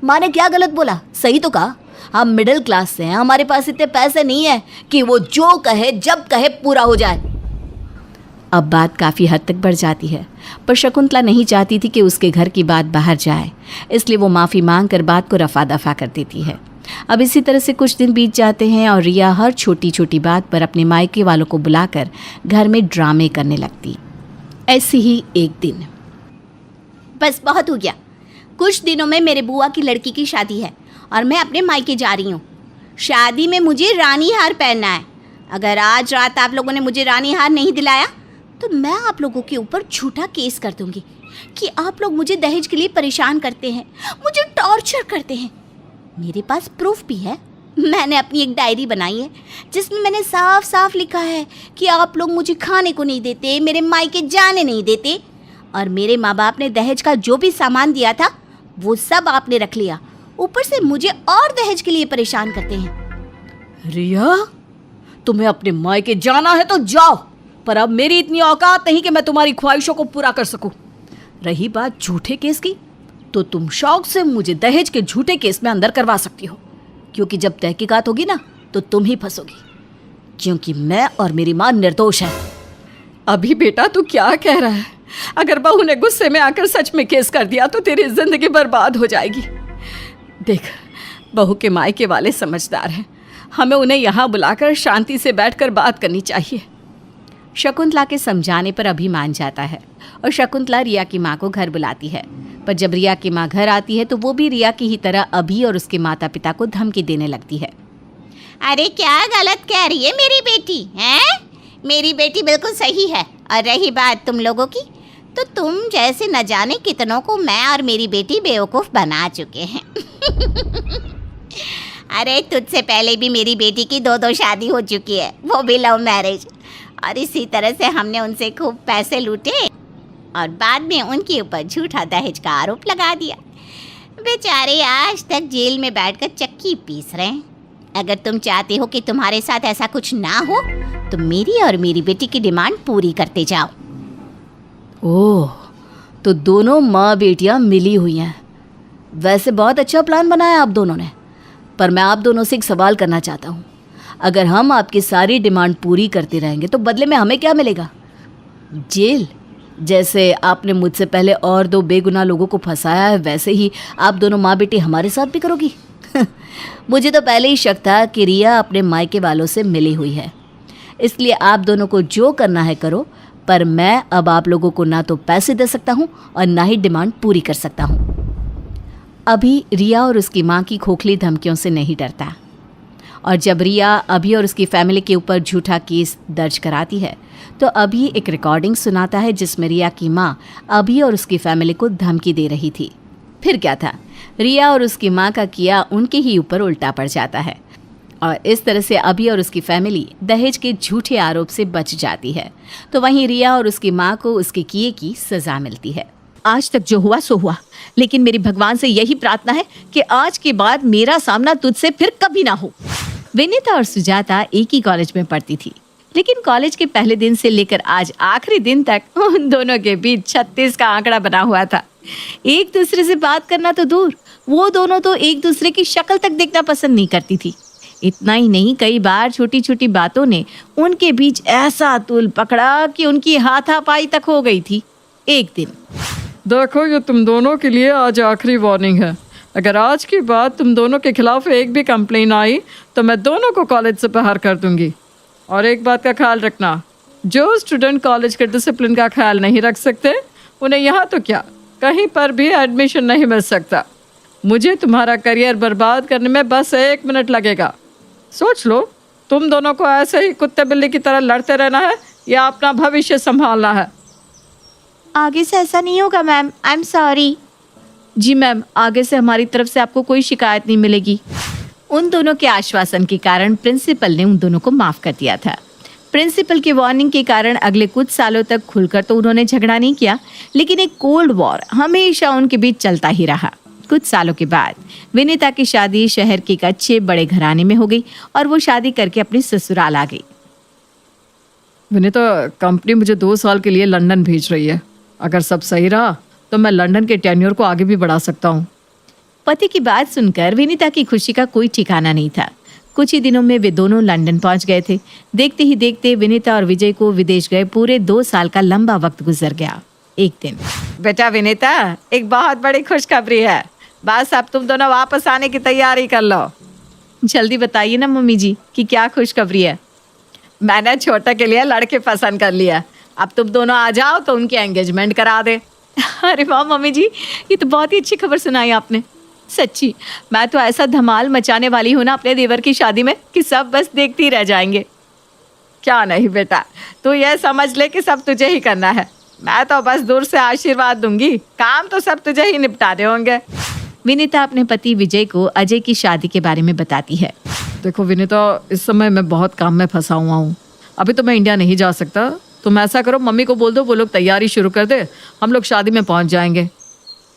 माँ ने क्या गलत बोला? सही तो कहा। हम मिडिल क्लास से हैं, हमारे पास इतने पैसे नहीं है कि वो जो कहे जब कहे पूरा हो जाए। अब बात काफ़ी हद तक बढ़ जाती है, पर शकुंतला नहीं चाहती थी कि उसके घर की बात बाहर जाए, इसलिए वो माफ़ी मांग कर बात को रफा दफा कर देती है। अब इसी तरह से कुछ दिन बीत जाते हैं और रिया हर छोटी छोटी बात पर अपने मायके वालों को बुलाकर घर में ड्रामे करने लगती। ऐसे ही एक दिन, बस बहुत हो गया, कुछ दिनों में मेरे बुआ की लड़की की शादी है और मैं अपने मायके जा रही हूँ। शादी में मुझे रानी हार पहनना है। अगर आज रात आप लोगों ने मुझे रानी हार नहीं दिलाया तो मैं आप लोगों के ऊपर झूठा केस कर दूंगी कि आप लोग मुझे दहेज के लिए परेशान करते हैं, मुझे टॉर्चर करते हैं। मेरे पास प्रूफ भी है। मैंने अपनी एक डायरी बनाई है जिसमें मैंने साफ साफ लिखा है कि आप लोग मुझे खाने को नहीं देते, मेरे मायके जाने नहीं देते, और मेरे माँ बाप ने दहेज का जो भी सामान दिया था वो सब आपने रख लिया। ऊपर से मुझे और दहेज के लिए परेशान करते हैं। रिया, तुम्हें अपने मायके जाना है तो जाओ, पर अब मेरी इतनी औकात नहीं कि मैं तुम्हारी ख्वाहिशों को पूरा कर सकूं। रही बात झूठे केस की, तो तुम शौक से मुझे दहेज के झूठे केस में अंदर करवा सकती हो, क्योंकि जब तहकीकात होगी ना तो तुम ही फंसोगी, क्योंकि मैं और मेरी मां निर्दोष है। अभी बेटा तू क्या कह रहा है? अगर बहू ने गुस्से में आकर सच में केस कर दिया तो तेरी जिंदगी बर्बाद हो जाएगी। देख, बहू के मायके वाले समझदार हैं, हमें उन्हें यहाँ बुलाकर शांति से बैठकर बात करनी चाहिए। शकुंतला के समझाने पर अभी मान जाता है और शकुंतला रिया की माँ को घर बुलाती है। पर जब रिया की माँ घर आती है तो वो भी रिया की ही तरह अभी और उसके माता पिता को धमकी देने लगती है। अरे क्या गलत कह रही है मेरी बेटी हैं? मेरी बेटी बिल्कुल सही है। और रही बात तुम लोगों की, तो तुम जैसे न जाने कितनों को मैं और मेरी बेटी बेवकूफ़ बना चुके हैं। अरे तुझसे पहले भी मेरी बेटी की 2 शादी हो चुकी है, वो भी लव मैरिज, और इसी तरह से हमने उनसे खूब पैसे लूटे और बाद में उनके ऊपर झूठा दहेज का आरोप लगा दिया। बेचारे आज तक जेल में बैठकर चक्की पीस रहे हैं। अगर तुम चाहते हो कि तुम्हारे साथ ऐसा कुछ ना हो तो मेरी और मेरी बेटी की डिमांड पूरी करते जाओ। ओह, तो दोनों माँ बेटियाँ मिली हुई हैं। वैसे बहुत अच्छा प्लान बनाया आप दोनों ने, पर मैं आप दोनों से एक सवाल करना चाहता हूँ। अगर हम आपकी सारी डिमांड पूरी करते रहेंगे तो बदले में हमें क्या मिलेगा? जेल। जैसे आपने मुझसे पहले और 2 बेगुनाह लोगों को फंसाया है, वैसे ही आप दोनों माँ बेटी हमारे साथ भी करोगी? मुझे तो पहले ही शक था कि रिया अपने मायके वालों से मिली हुई है, इसलिए आप दोनों को जो करना है करो, पर मैं अब आप लोगों को ना तो पैसे दे सकता हूँ और ना ही डिमांड पूरी कर सकता हूँ। अभी रिया और उसकी माँ की खोखली धमकियों से नहीं डरता, और जब रिया अभी और उसकी फैमिली के ऊपर झूठा केस दर्ज कराती है तो अभी एक रिकॉर्डिंग सुनाता है जिसमें रिया की माँ अभी और उसकी फैमिली को धमकी दे रही थी। फिर क्या था, रिया और उसकी माँ का किया उनके ही ऊपर उल्टा पड़ जाता है और इस तरह से अभी और उसकी फैमिली दहेज के झूठे आरोप से बच जाती है। तो वहीं रिया और उसकी माँ को उसके किए की सजा मिलती है। आज तक जो हुआ सो हुआ, लेकिन मेरी भगवान से यही प्रार्थना है कि आज के बाद मेरा सामना तुझसे फिर कभी ना हो। विनीता और सुजाता एक ही कॉलेज में पढ़ती थी, लेकिन कॉलेज के पहले दिन से लेकर आज आखिरी दिन तक उन दोनों के बीच 36 का आंकड़ा बना हुआ था। एक दूसरे से बात करना तो दूर, वो दोनों तो एक दूसरे की शक्ल तक देखना पसंद नहीं करती थी। इतना ही नहीं, कई बार छोटी छोटी बातों ने उनके बीच ऐसा तूल पकड़ा कि उनकी हाथापाई तक हो गई थी। एक दिन, देखो, ये तुम दोनों के लिए आज आखिरी वार्निंग है। अगर आज के बाद तुम दोनों के खिलाफ एक भी कंप्लेन आई तो मैं दोनों को कॉलेज से बाहर कर दूंगी। और एक बात का ख्याल रखना, जो स्टूडेंट कॉलेज के डिसिप्लिन का ख्याल नहीं रख सकते उन्हें यहाँ तो क्या कहीं पर भी एडमिशन नहीं मिल सकता। मुझे तुम्हारा करियर बर्बाद करने में बस 1 मिनट लगेगा। सोच लो, तुम दोनों को ऐसे ही कुत्ते बिल्ली की तरह लड़ते रहना है या अपना भविष्य संभालना है? आगे से ऐसा नहीं होगा मैम, आई एम सॉरी। जी मैम, आगे से हमारी तरफ से आपको कोई शिकायत नहीं मिलेगी। उन दोनों के आश्वासन के कारण प्रिंसिपल ने उन दोनों को माफ कर दिया था। प्रिंसिपल की वार्निंग के कारण अगले कुछ सालों तक खुलकर तो उन्होंने झगड़ा नहीं किया, लेकिन एक कोल्ड वॉर हमेशा उनके बीच चलता ही रहा। कुछ सालों के बाद विनीता की शादी शहर के एक अच्छे बड़े घराने में हो गई और वो शादी करके अपने ससुराल आ गई। विनीता, कंपनी मुझे 2 साल के लिए लंदन भेज रही है। अगर सब सही रहा तो मैं लंदन के टेन्योर को आगे भी बढ़ा सकता हूँ। पति की बात सुनकर विनीता की खुशी का कोई ठिकाना नहीं था। कुछ ही दिनों में वे दोनों लंदन पहुंच गए थे। देखते ही देखते विनीता और विजय को विदेश गए पूरे 2 साल का लंबा वक्त गुजर गया। एक दिन, बेटा विनीता, एक बहुत बड़ी खुशखबरी है। बस अब तुम दोनों वापस आने की तैयारी कर लो। जल्दी बताइए ना मम्मी जी कि क्या खुशखबरी है। मैंने छोटे के लिए लड़के पसंद कर लिया। अब तुम दोनों आ जाओ तो उनकी एंगेजमेंट करा दे। अरे वाह मम्मी जी, ये तो बहुत ही अच्छी खबर सुनाई आपने। सच्ची, मैं तो ऐसा धमाल मचाने वाली हूँ ना अपने देवर की शादी में कि सब बस देखते ही रह जाएंगे। क्या नहीं बेटा, तू ये समझ ले कि सब तुझे ही करना है। मैं तो बस दूर से आशीर्वाद दूंगी, काम तो सब तुझे ही निपटाने होंगे। विनीता अपने पति विजय को अजय की शादी के बारे में बताती है। देखो विनीता, इस समय मैं बहुत काम में फंसा हुआ हूँ। अभी तो मैं इंडिया नहीं जा सकता। तुम ऐसा करो, मम्मी को बोल दो, वो लोग तैयारी शुरू कर दे, हम लोग शादी में पहुंच जाएंगे।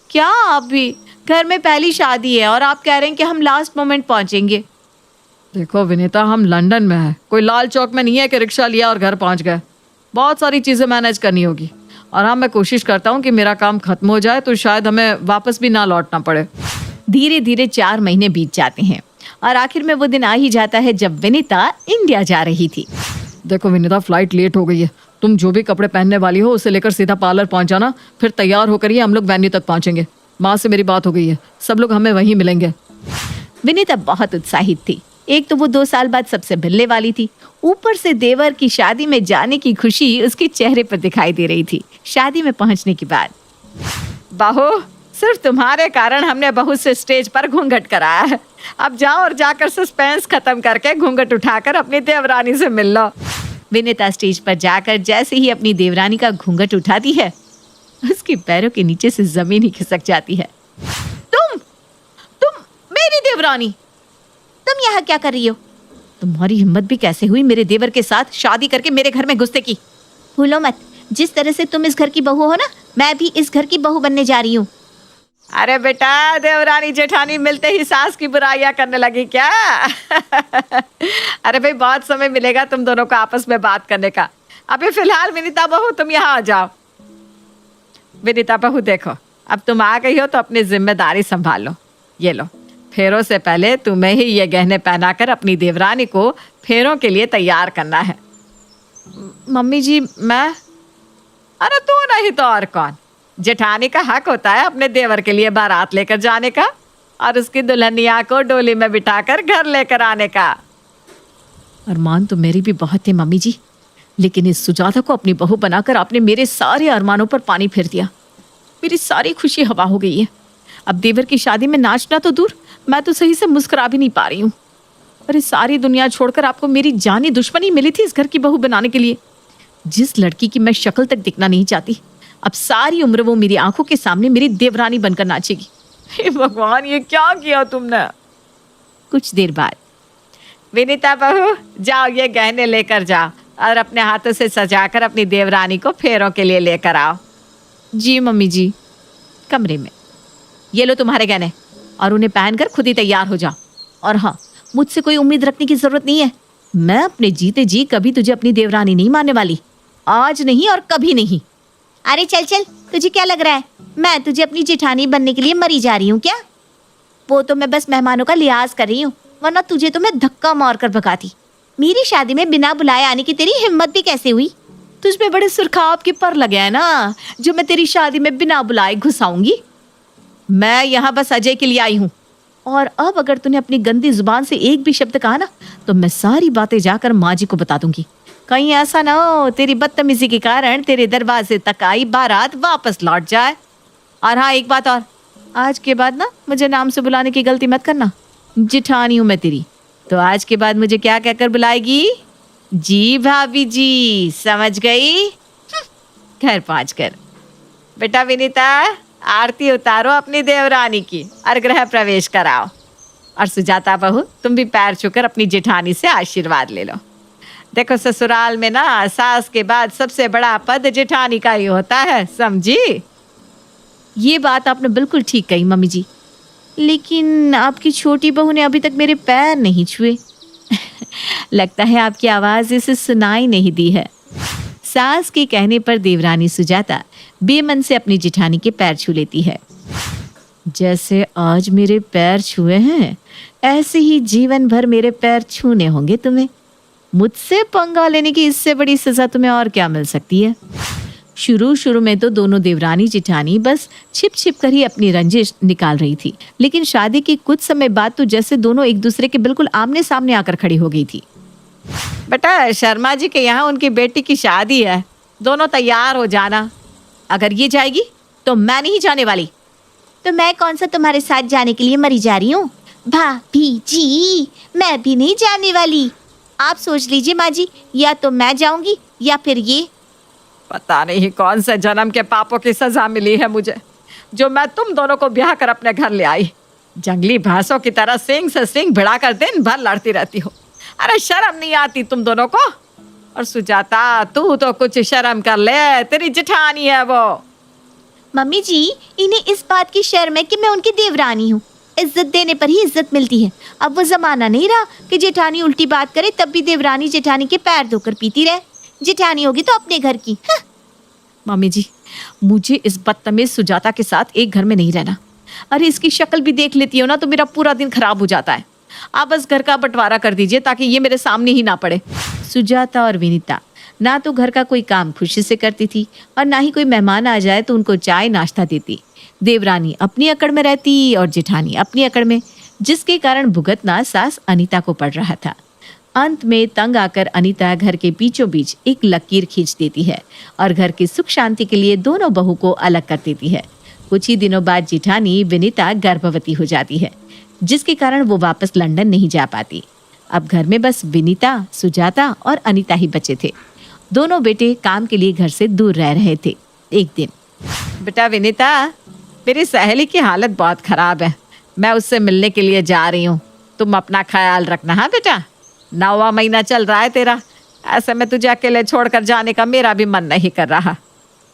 क्या आप भी? घर में पहली शादी है और आप कह रहे हैं कि हम लास्ट मोमेंट पहुंचेंगे। देखो विनीता, हम लंदन में हैं, कोई लाल चौक में नहीं है कि रिक्शा लिया और घर पहुंच गए। बहुत सारी चीज़ें मैनेज करनी होगी। और हाँ, मैं कोशिश करता हूँ कि मेरा काम खत्म हो जाए तो शायद हमें वापस भी ना लौटना पड़े। धीरे धीरे 4 महीने बीत जाते हैं और आखिर में वो दिन आ ही जाता है जब विनीता इंडिया जा रही थी। देखो विनीता, फ्लाइट लेट हो गई है। तुम जो भी कपड़े पहनने वाली हो उसे लेकर सीधा पार्लर पहुंच जाना, फिर तैयार होकर ही हम लोग वेन्यू तक पहुंचेंगे। माँ से मेरी बात हो गई है, सब लोग हमें वहीं मिलेंगे। विनीता बहुत उत्साहित थी। एक तो वो 2 साल बाद सबसे मिलने वाली थी, ऊपर से देवर की शादी में जाने की खुशी उसके चेहरे पर दिखाई दे रही थी। शादी में पहुंचने के बाद, बहू, सिर्फ तुम्हारे कारण हमने बहू से स्टेज पर घूंघट कराया है। अब जाओ और जाकर सस्पेंस खत्म करके घूंघट उठाकर अपनी देवरानी से मिल लो। विनीता स्टेज पर जाकर जैसे ही अपनी देवरानी का घूंघट उठाती है, उसके पैरों के नीचे से जमीन ही खिसक जाती है। तुम मेरी देवरानी, तुम यहाँ क्या कर रही हो? तुम्हारी हिम्मत भी कैसे हुई मेरे देवर के साथ शादी करके मेरे घर में घुसने की? भूलो मत, जिस तरह से तुम इस घर की बहू हो ना, मैं भी इस घर की बहू बनने जा रही हूँ। अरे बेटा, देवरानी जेठानी मिलते ही सास की बुराइयां करने लगी क्या? अरे भाई, बहुत समय मिलेगा तुम दोनों को आपस में बात करने का। अभी फिलहाल विनीता बहू तुम यहाँ आ जाओ। विनीता बहू देखो, अब तुम आ गई हो तो अपनी जिम्मेदारी संभाल लो। ये लो, फेरों से पहले तुम्हें ही ये गहने पहनाकर अपनी देवरानी को फेरों के लिए तैयार करना है। मम्मी जी, मैं? अरे तू नहीं तो और कौन? जेठानी का हक होता है अपने देवर के लिए बारात लेकर जाने का और उसकी दुल्हनिया को डोली में बिठाकर घर लेकर आने का। अरमान तो मेरी भी बहुत थे मम्मी जी, लेकिन इस सुजाता को अपनी बहू बनाकर आपने मेरे सारे अरमानों पर पानी फेर दिया। मेरी सारी खुशी हवा हो गई है। अब देवर की शादी में नाचना तो दूर, मैं तो सही से मुस्कुरा भी नहीं पा रही हूँ। अरे सारी दुनिया छोड़कर आपको मेरी जानी दुश्मनी मिली थी इस घर की बहू बनाने के लिए। जिस लड़की की मैं शक्ल तक दिखना नहीं चाहती, अब सारी उम्र वो मेरी आंखों के सामने मेरी देवरानी बनकर नाचेगी। हे भगवान, ये क्या किया तुमने? कुछ देर बाद, विनीता बहू, जाओ ये गहने लेकर जाओ और अपने हाथों से सजाकर अपनी देवरानी को फेरों के लिए लेकर आओ। जी मम्मी जी। कमरे में, ये लो तुम्हारे गहने और उन्हें पहनकर खुद ही तैयार हो जाओ। और हाँ, मुझसे कोई उम्मीद रखने की जरूरत नहीं है। मैं अपने जीते जी कभी तुझे अपनी देवरानी नहीं मानने वाली, आज नहीं और कभी नहीं। अरे चल चल, तुझे क्या लग रहा है मैं तुझे अपनी जेठानी बनने के लिए मरी जा रही हूँ क्या? वो तो मैं बस मेहमानों का लिहाज कर रही हूँ, वरना तुझे तो मैं धक्का मार कर भगाती। मेरी शादी में बिना बुलाए आने की तेरी हिम्मत भी कैसे हुई? तुझ पे बड़े सुरखाब के पर लगे हैं ना, जो मैं तेरी शादी में बिना बुलाए घुसाऊंगी। मैं यहाँ बस अजय के लिए आई हूँ, और अब अगर तूने अपनी गंदी जुबान से एक भी शब्द कहा ना, तो मैं सारी बातें जाकर माँ जी को बता दूंगी। कहीं ऐसा ना हो तेरी बदतमीजी के कारण तेरे दरवाजे तक आई बारात वापस लौट जाए। और हाँ, एक बात और, आज के बाद ना मुझे नाम से बुलाने की गलती मत करना। जिठानी हूँ मैं तेरी, तो आज के बाद मुझे क्या कहकर बुलाएगी? जी भाभी जी, समझ गई? घर पहुँच कर। बेटा विनीता, आरती उतारो अपनी देवरानी की और गृह प्रवेश कराओ। और सुजाता बहू, तुम भी पैर छूकर अपनी जेठानी से आशीर्वाद ले लो। देखो, ससुराल में ना सास के बाद सबसे बड़ा पद जेठानी का ही होता है, समझी? ये बात आपने बिल्कुल ठीक कही मम्मी जी, लेकिन आपकी छोटी बहू ने अभी तक मेरे पैर नहीं छुए। लगता है आपकी आवाज इसे सुनाई नहीं दी है। सास के कहने पर देवरानी सुजाता बेमन से अपनी जेठानी के पैर छू लेती है। जैसे आज मेरे पैर छुए हैं, ऐसे ही जीवन भर मेरे पैर छूने होंगे तुम्हें। मुझसे पंगा लेने की इससे बड़ी सजा तुम्हें और क्या मिल सकती है? शुरू में तो दोनों देवरानी जेठानी बस छिप छिप कर ही अपनी रंजिश निकाल रही थी, लेकिन शादी के कुछ समय बाद तो जैसे दोनों एक दूसरे के बिल्कुल आमने सामने आकर खड़ी हो गई थी। बेटा, शर्मा जी के यहाँ उनकी बेटी की शादी है, दोनों तैयार हो जाना। अगर ये जाएगी तो मैं नहीं जाने वाली। तो मैं कौन सा तुम्हारे साथ जाने के लिए मरी जा रही हूँ? भाभी जी, मैं भी नहीं जाने वाली। आप सोच लीजिए माँ जी, या तो मैं जाऊंगी या फिर ये। पता नहीं कौन से जन्म के पापों की सजा मिली है मुझे, जो मैं तुम दोनों को ब्याह कर अपने घर ले आई। जंगली भैंसों की तरह सिंग से सिंग भिड़ाकर दिन भर लड़ती रहती हो। अरे शर्म नहीं आती तुम दोनों को? और सुजाता, तू तो कुछ शर्म कर ले, तेरी जेठानी है वो। मम्मी जी, इन्हें इस बात की शर्म है कि मैं उनकी देवरानी हूँ। इज्जत देने पर ही इज्जत मिलती है। अब वो जमाना नहीं रहा कि जेठानी उल्टी बात करे तब भी देवरानी जेठानी के पैर धोकर पीती रहे। जेठानी होगी तो अपने घर की। मम्मी जी, मुझे इस बदतमीज सुजाता के साथ एक घर में नहीं रहना। अरे इसकी शक्ल भी देख लेती हो ना तो मेरा पूरा दिन खराब हो जाता है। आप बस घर का बंटवारा कर दीजिए ताकि ये मेरे सामने ही ना पड़े। सुजाता और विनीता ना तो घर का कोई काम खुशी से करती थी और ना ही कोई मेहमान आ जाए तो उनको चाय नाश्ता देती। देवरानी अपनी अकड़ में रहती और जेठानी अपनी अकड़ में, जिसके कारण भुगतना सास अनीता को पड़ रहा था। अंत में तंग आकर अनीता घर के बीचों बीच एक लकीर खींच देती है और घर की सुख शांति के लिए दोनों बहू को अलग कर देती है। कुछ ही दिनों बाद जेठानी विनीता गर्भवती हो जाती है, जिसके कारण वो वापस लंदन नहीं जा पाती। अब घर में बस विनीता, सुजाता और अनीता ही बचे थे। दोनों बेटे काम के लिए घर से दूर रह रहे थे। एक दिन, बेटा विनीता, मेरी सहेली की हालत बहुत खराब है, मैं उससे मिलने के लिए जा रही हूँ, तुम अपना ख्याल रखना। हाँ बेटा, 9वां महीना चल रहा है तेरा, ऐसे में तुझे अकेले छोड़कर जाने का मेरा भी मन नहीं कर रहा,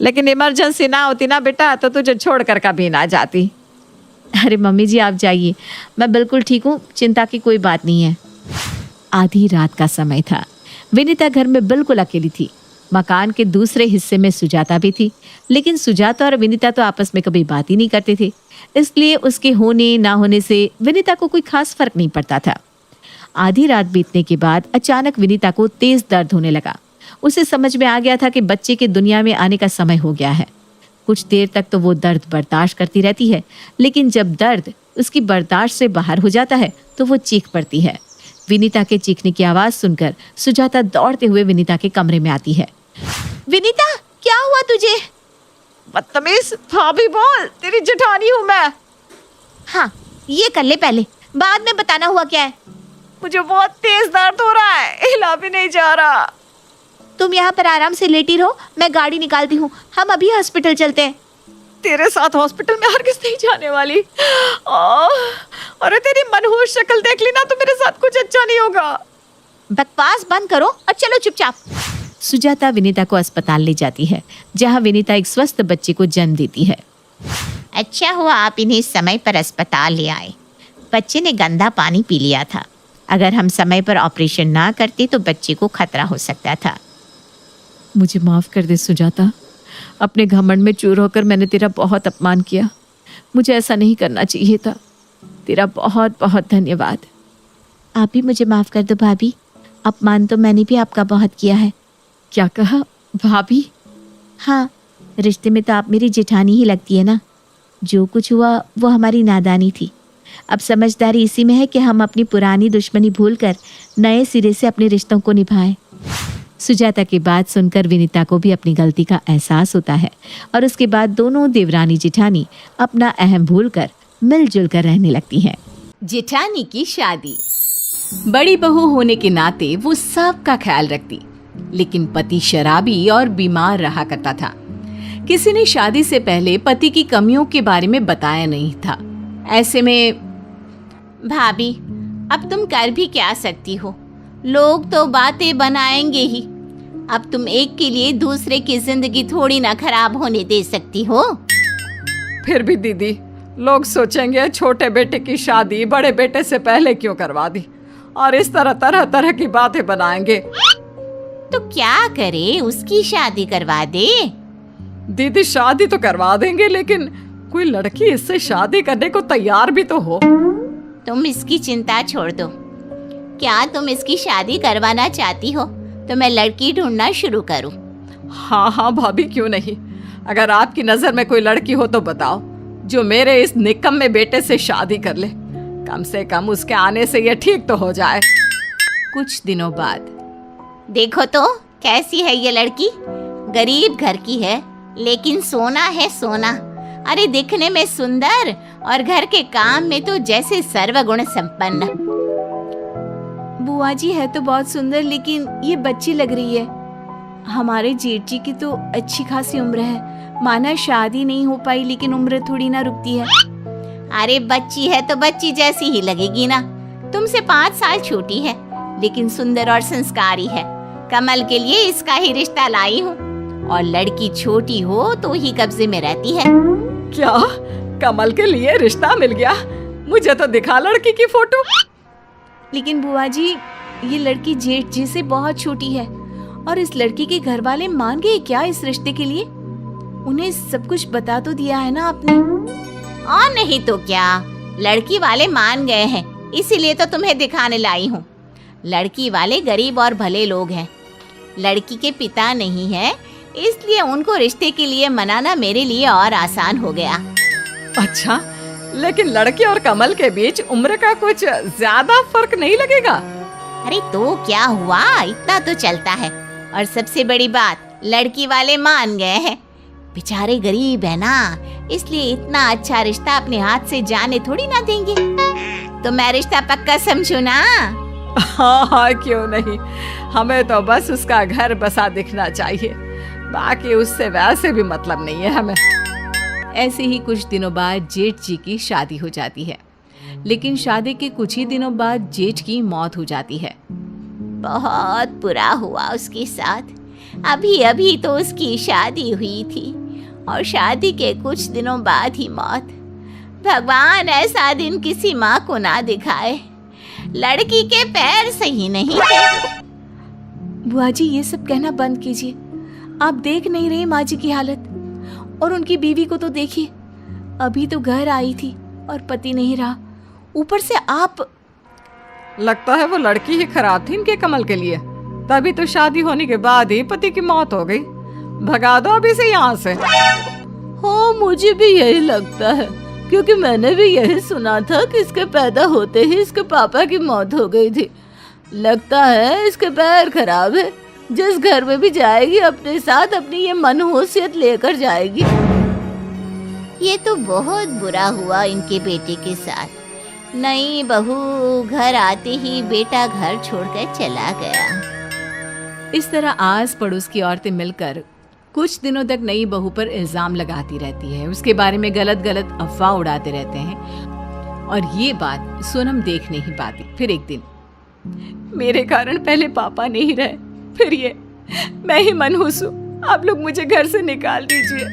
लेकिन इमरजेंसी ना होती ना बेटा तो तुझे छोड़कर कभी ना जाती। अरे मम्मी जी आप जाइए, मैं बिल्कुल ठीक हूँ, चिंता की कोई बात नहीं है। आधी रात का समय था। विनीता घर में बिल्कुल अकेली थी। मकान के दूसरे हिस्से में सुजाता भी थी, लेकिन सुजाता और विनीता तो आपस में कभी बात ही नहीं करते थे, इसलिए उसके होने ना होने से विनीता को कोई खास फर्क नहीं पड़ता था। आधी रात बीतने के बाद अचानक विनीता को तेज दर्द होने लगा। उसे समझ में आ गया था कि बच्चे के दुनिया में आने का समय हो गया है। कुछ देर तक तो वो दर्द बर्दाश्त करती रहती है, लेकिन जब दर्द उसकी बर्दाश्त से बाहर हो जाता है तो वो चीख पड़ती है। विनीता के चीखने की आवाज सुनकर सुजाता दौड़ते हुए विनीता के कमरे में आती है। विनीता, क्या हुआ तुझे? बदतमीज, भाभी बोल, तेरी जेठानी हूँ मैं। हाँ, ये कर ले पहले, बाद में बताना हुआ क्या है। मुझे बहुत तेज दर्द हो रहा है, हिला भी नहीं जा रहा। तुम यहाँ पर आराम से लेटी रहो, मैं गाड़ी निकालती हूँ, हम अभी हॉस्पिटल चलते हैं। तेरे साथ हॉस्पिटल में हरगिज़ नहीं जाने वाली। अरे तेरी मनहूस शक्ल देख ली ना तो मेरे साथ कुछ अच्छा नहीं होगा। बकवास बंद करो और चलो चुपचाप। सुजाता विनीता को अस्पताल ले जाती है, जहाँ विनीता एक स्वस्थ बच्चे को जन्म देती है। अच्छा हुआ आप इन्हें समय पर अस्पताल ले आए। बच्चे ने गंदा पानी पी लिया था। अगर हम समय पर ऑपरेशन ना करते तो बच्चे को खतरा हो सकता था। मुझे माफ कर दे सुजाता, अपने घमंड में चूर होकर मैंने तेरा बहुत अपमान किया। मुझे ऐसा नहीं करना चाहिए था। तेरा बहुत बहुत धन्यवाद। आप भी मुझे माफ कर दो भाभी, अपमान तो मैंने भी आपका बहुत किया है। क्या कहा भाभी? हाँ, रिश्ते में तो आप मेरी जेठानी ही लगती है ना। जो कुछ हुआ वो हमारी नादानी थी। अब समझदारी इसी में है कि हम अपनी पुरानी दुश्मनी भूलकर नए सिरे से अपने रिश्तों को निभाएं। सुजाता की बात सुनकर विनीता को भी अपनी गलती का एहसास होता है और उसके बाद दोनों देवरानी जेठानी अपना अहम भूलकर मिलजुल कर रहने लगती हैं। जेठानी की शादी। बड़ी बहू होने के नाते वो सबका ख्याल रखती, लेकिन पति शराबी और बीमार रहा करता था। किसी ने शादी से पहले पति की कमियों के बारे में बताया नहीं था। ऐसे में भाभी, अब तुम कर भी क्या सकती हो, लोग तो बातें बनाएंगे ही। अब तुम एक के लिए दूसरे की जिंदगी थोड़ी ना खराब होने दे सकती हो। फिर भी दीदी, लोग सोचेंगे छोटे बेटे की शादी बड़े बेटे से पहले क्यों करवा दी, और इस तरह तरह तरह की बातें बनाएंगे। तो क्या करे, उसकी शादी करवा दे। दीदी शादी तो करवा देंगे, लेकिन कोई लड़की इससे शादी करने को तैयार भी तो हो। तुम इसकी चिंता छोड़ दो। क्या तुम इसकी शादी करवाना चाहती हो तो मैं लड़की ढूंढना शुरू करूं? हाँ हाँ भाभी, क्यों नहीं। अगर आपकी नजर में कोई लड़की हो तो बताओ, जो मेरे इस निकम्मे बेटे से शादी कर ले। कम से कम उसके आने से ये ठीक तो हो जाए। कुछ दिनों बाद, देखो तो कैसी है ये लड़की। गरीब घर की है, लेकिन सोना है सोना। अरे दिखने में सुंदर और घर के काम में तो जैसे सर्वगुण संपन्न। बुआ जी है तो बहुत सुंदर, लेकिन ये बच्ची लग रही है। हमारे जेठ जी की तो अच्छी खासी उम्र है। माना शादी नहीं हो पाई, लेकिन उम्र थोड़ी ना रुकती है। अरे बच्ची है तो बच्ची जैसी ही लगेगी ना। तुमसे 5 साल छोटी है, लेकिन सुंदर और संस्कारी है। कमल के लिए इसका ही रिश्ता लाई हूँ। और लड़की छोटी हो तो ही कब्जे में रहती है। क्या कमल के लिए रिश्ता मिल गया? मुझे तो दिखा लड़की की फोटो। लेकिन बुआ जी, ये लड़की जेठ जी से बहुत छोटी है और इस लड़की के घर वाले मान गए क्या इस रिश्ते के लिए? उन्हें सब कुछ बता तो दिया है ना आपने? और नहीं तो क्या, लड़की वाले मान गए हैं, इसीलिए तो तुम्हें दिखाने लाई हूँ। लड़की वाले गरीब और भले लोग हैं। लड़की के पिता नहीं है, इसलिए उनको रिश्ते के लिए मनाना मेरे लिए और आसान हो गया। अच्छा, लेकिन लड़के और कमल के बीच उम्र का कुछ ज्यादा फर्क नहीं लगेगा? अरे तो क्या हुआ, इतना तो चलता है। और सबसे बड़ी बात, लड़की वाले मान गए हैं। बेचारे गरीब है ना, इसलिए इतना अच्छा रिश्ता अपने हाथ से जाने थोड़ी ना देंगे। तो मैं रिश्ता पक्का समझू ना? हाँ, क्यों नहीं। हमें तो बस उसका घर बसा दिखना चाहिए, बाकी उससे वैसे भी मतलब नहीं है हमें। ऐसे ही कुछ दिनों बाद जेठ जी की शादी हो जाती है, लेकिन शादी के कुछ ही दिनों बाद जेठ की मौत हो जाती है। बहुत बुरा हुआ उसके साथ। अभी अभी तो उसकी शादी हुई थी और शादी के कुछ दिनों बाद ही मौत। भगवान ऐसा दिन किसी माँ को ना दिखाए। लड़की के पैर सही नहीं थे। बुआ जी, ये सब कहना बंद कीजिए। आप देख नहीं रहे माँ जी की हालत, और उनकी बीवी को तो देखिए, अभी तो घर आई थी और पति नहीं रहा, ऊपर से आप। लगता है वो लड़की ही खराब थी इनके कमल के लिए, तभी तो शादी होने के बाद ही पति की मौत हो गई। भगा दो अभी से यहाँ से। हाँ, मुझे भी यही लगता है, क्योंकि मैंने भी यही सुना था कि इसके पैदा होते ही इसके पापा की मौत हो गई थी। लगता है इसके पैर खराब है। जिस घर में भी जाएगी अपने साथ अपनी ये मनहूसियत लेकर जाएगी। ये तो बहुत बुरा हुआ इनके बेटे के साथ। नई बहू घर आते ही बेटा घर छोड़कर चला गया। इस तरह आस पड़ोस की औरतें मिलकर कुछ दिनों तक नई बहू पर इल्जाम लगाती रहती है, उसके बारे में गलत गलत अफवाह उड़ाते रहते हैं। और ये बात सोनम देख नहीं पाती। फिर एक दिन, मेरे कारण पहले पापा नहीं रहे, फिर ये मैं ही मनहूस हूँ। आप लोग मुझे घर से निकाल दीजिए।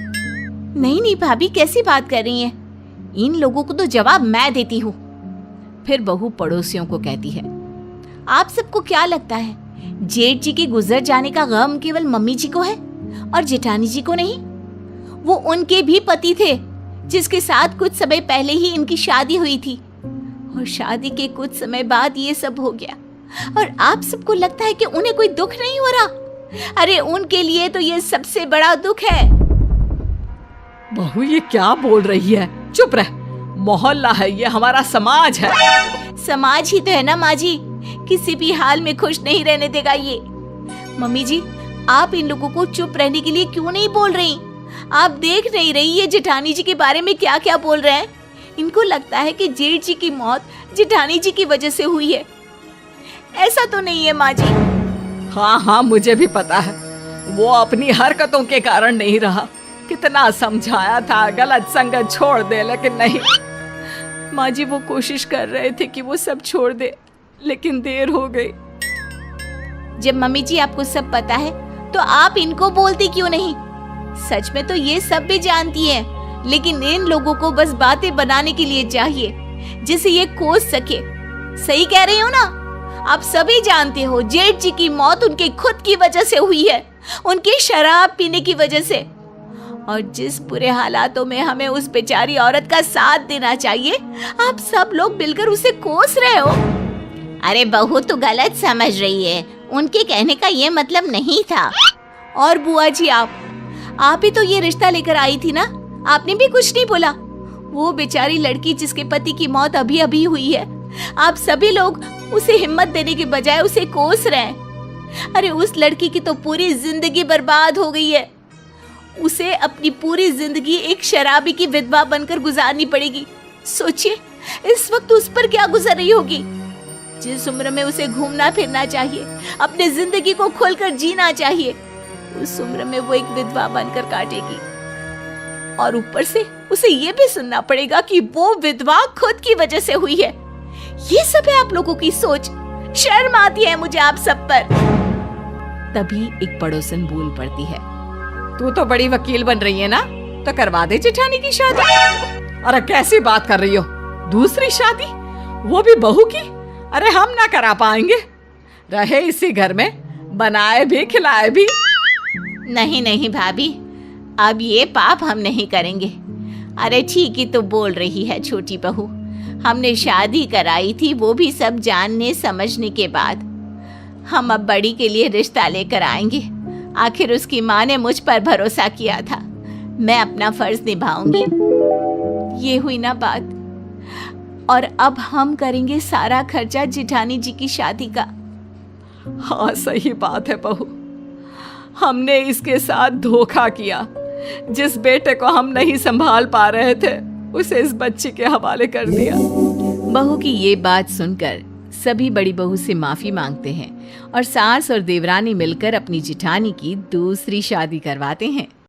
नहीं भाभी, कैसी बात कर रही हैं? इन लोगों को तो जवाब मैं देती हूँ। फिर बहू पड़ोसियों को कहती है, आप सबको क्या लगता है जेठ जी के गुजर जाने का गम केवल मम्मी जी को है और जेठानी जी को नहीं? वो उनके भी पति थे, जिसके साथ कुछ समय पहले ही इनकी शादी हुई थी, और शादी के कुछ समय बाद ये सब हो गया। और आप सबको लगता है कि उन्हें कोई दुख नहीं हो रहा? अरे उनके लिए तो ये सबसे बड़ा दुख है। बहू, ये क्या बोल रही है? चुप रह। मोहल्ला है ये, हमारा समाज है। समाज ही तो है ना माँ जी, किसी भी हाल में खुश नहीं रहने देगा ये। मम्मी जी, आप इन लोगों को चुप रहने के लिए क्यों नहीं बोल रही? आप देख नहीं रही ये जेठानी जी के बारे में क्या क्या बोल रहे हैं? इनको लगता है कि जेठ जी की मौत जेठानी जी की वजह से हुई है। ऐसा तो नहीं है माँ जी। हाँ, मुझे भी पता है। वो अपनी हरकतों के कारण नहीं रहा। कितना समझाया था गलत संगत छोड़ दे, लेकिन नहीं। माँ जी, वो कोशिश कर रहे थे कि वो सब छोड़ दे, लेकिन देर हो गई। जब मम्मी जी आपको सब पता है तो आप इनको बोलती क्यों नहीं? सच में तो ये सब भी जानती हैं, लेकिन इन लोगों को बस बातें बनाने के लिए चाहिए जिसे ये कोस सके। सही कह रही हो ना? आप सभी जानते हो जेठ जी की मौत उनके खुद की वजह से हुई है, उनकी शराब पीने की वजह से। और जिस बुरे हालातों में हमें उस बेचारी औरत का साथ देना चाहिए, आप सब लोग मिलकर उसे कोस रहे हो। अरे बहू, तू गलत समझ रही है। उनके कहने का ये मतलब नहीं था। और बुआ जी, आप ही तो ये रिश्ता लेकर आई थी ना, आपने भी कुछ नहीं बोला। वो बेचारी लड़की जिसके पति की मौत अभी अभी हुई है, आप सभी लोग उसे हिम्मत देने के बजाय उसे कोस रहे हैं। अरे उस लड़की की तो पूरी जिंदगी बर्बाद हो गई है। उसे अपनी पूरी जिंदगी एक शराबी की विधवा बनकर गुजारनी पड़ेगी। सोचिए इस वक्त उस पर क्या गुजर रही होगी। जिस उम्र में उसे घूमना फिरना चाहिए, अपने जिंदगी को खोलकर जीना चाहिए, उस उम्र में वो एक विधवा बनकर काटेगी। और ऊपर से उसे ये भी सुनना पड़ेगा कि वो विधवा खुद की वजह से हुई है। ये सब है आप लोगों की सोच। शर्म आती है मुझे आप सब पर। तभी एक पड़ोसन बोल पड़ती है, तू तो बड़ी वकील बन रही है ना, तो करवा दे जेठानी की शादी। अरे कैसी बात कर रही हो, दूसरी शादी, वो भी बहू की? अरे हम ना करा पाएंगे, रहे इसी घर में, बनाए भी खिलाए भी। नहीं नहीं भाभी, अब ये पाप हम नहीं करेंगे। अरे ठीक ही तो बोल रही है छोटी बहू, हमने शादी कराई थी वो भी सब जानने समझने के बाद। हम अब बड़ी के लिए रिश्ता लेकर आएंगे। आखिर उसकी माँ ने मुझ पर भरोसा किया था, मैं अपना फर्ज निभाऊंगी। ये हुई ना बात। और अब हम करेंगे सारा खर्चा जेठानी जी की शादी का। हाँ सही बात है बहू, हमने इसके साथ धोखा किया। जिस बेटे को हम नहीं संभाल पा रहे थे उसे इस बच्ची के हवाले कर दिया। बहू की ये बात सुनकर सभी बड़ी बहू से माफी मांगते हैं और सास और देवरानी मिलकर अपनी जेठानी की दूसरी शादी करवाते हैं।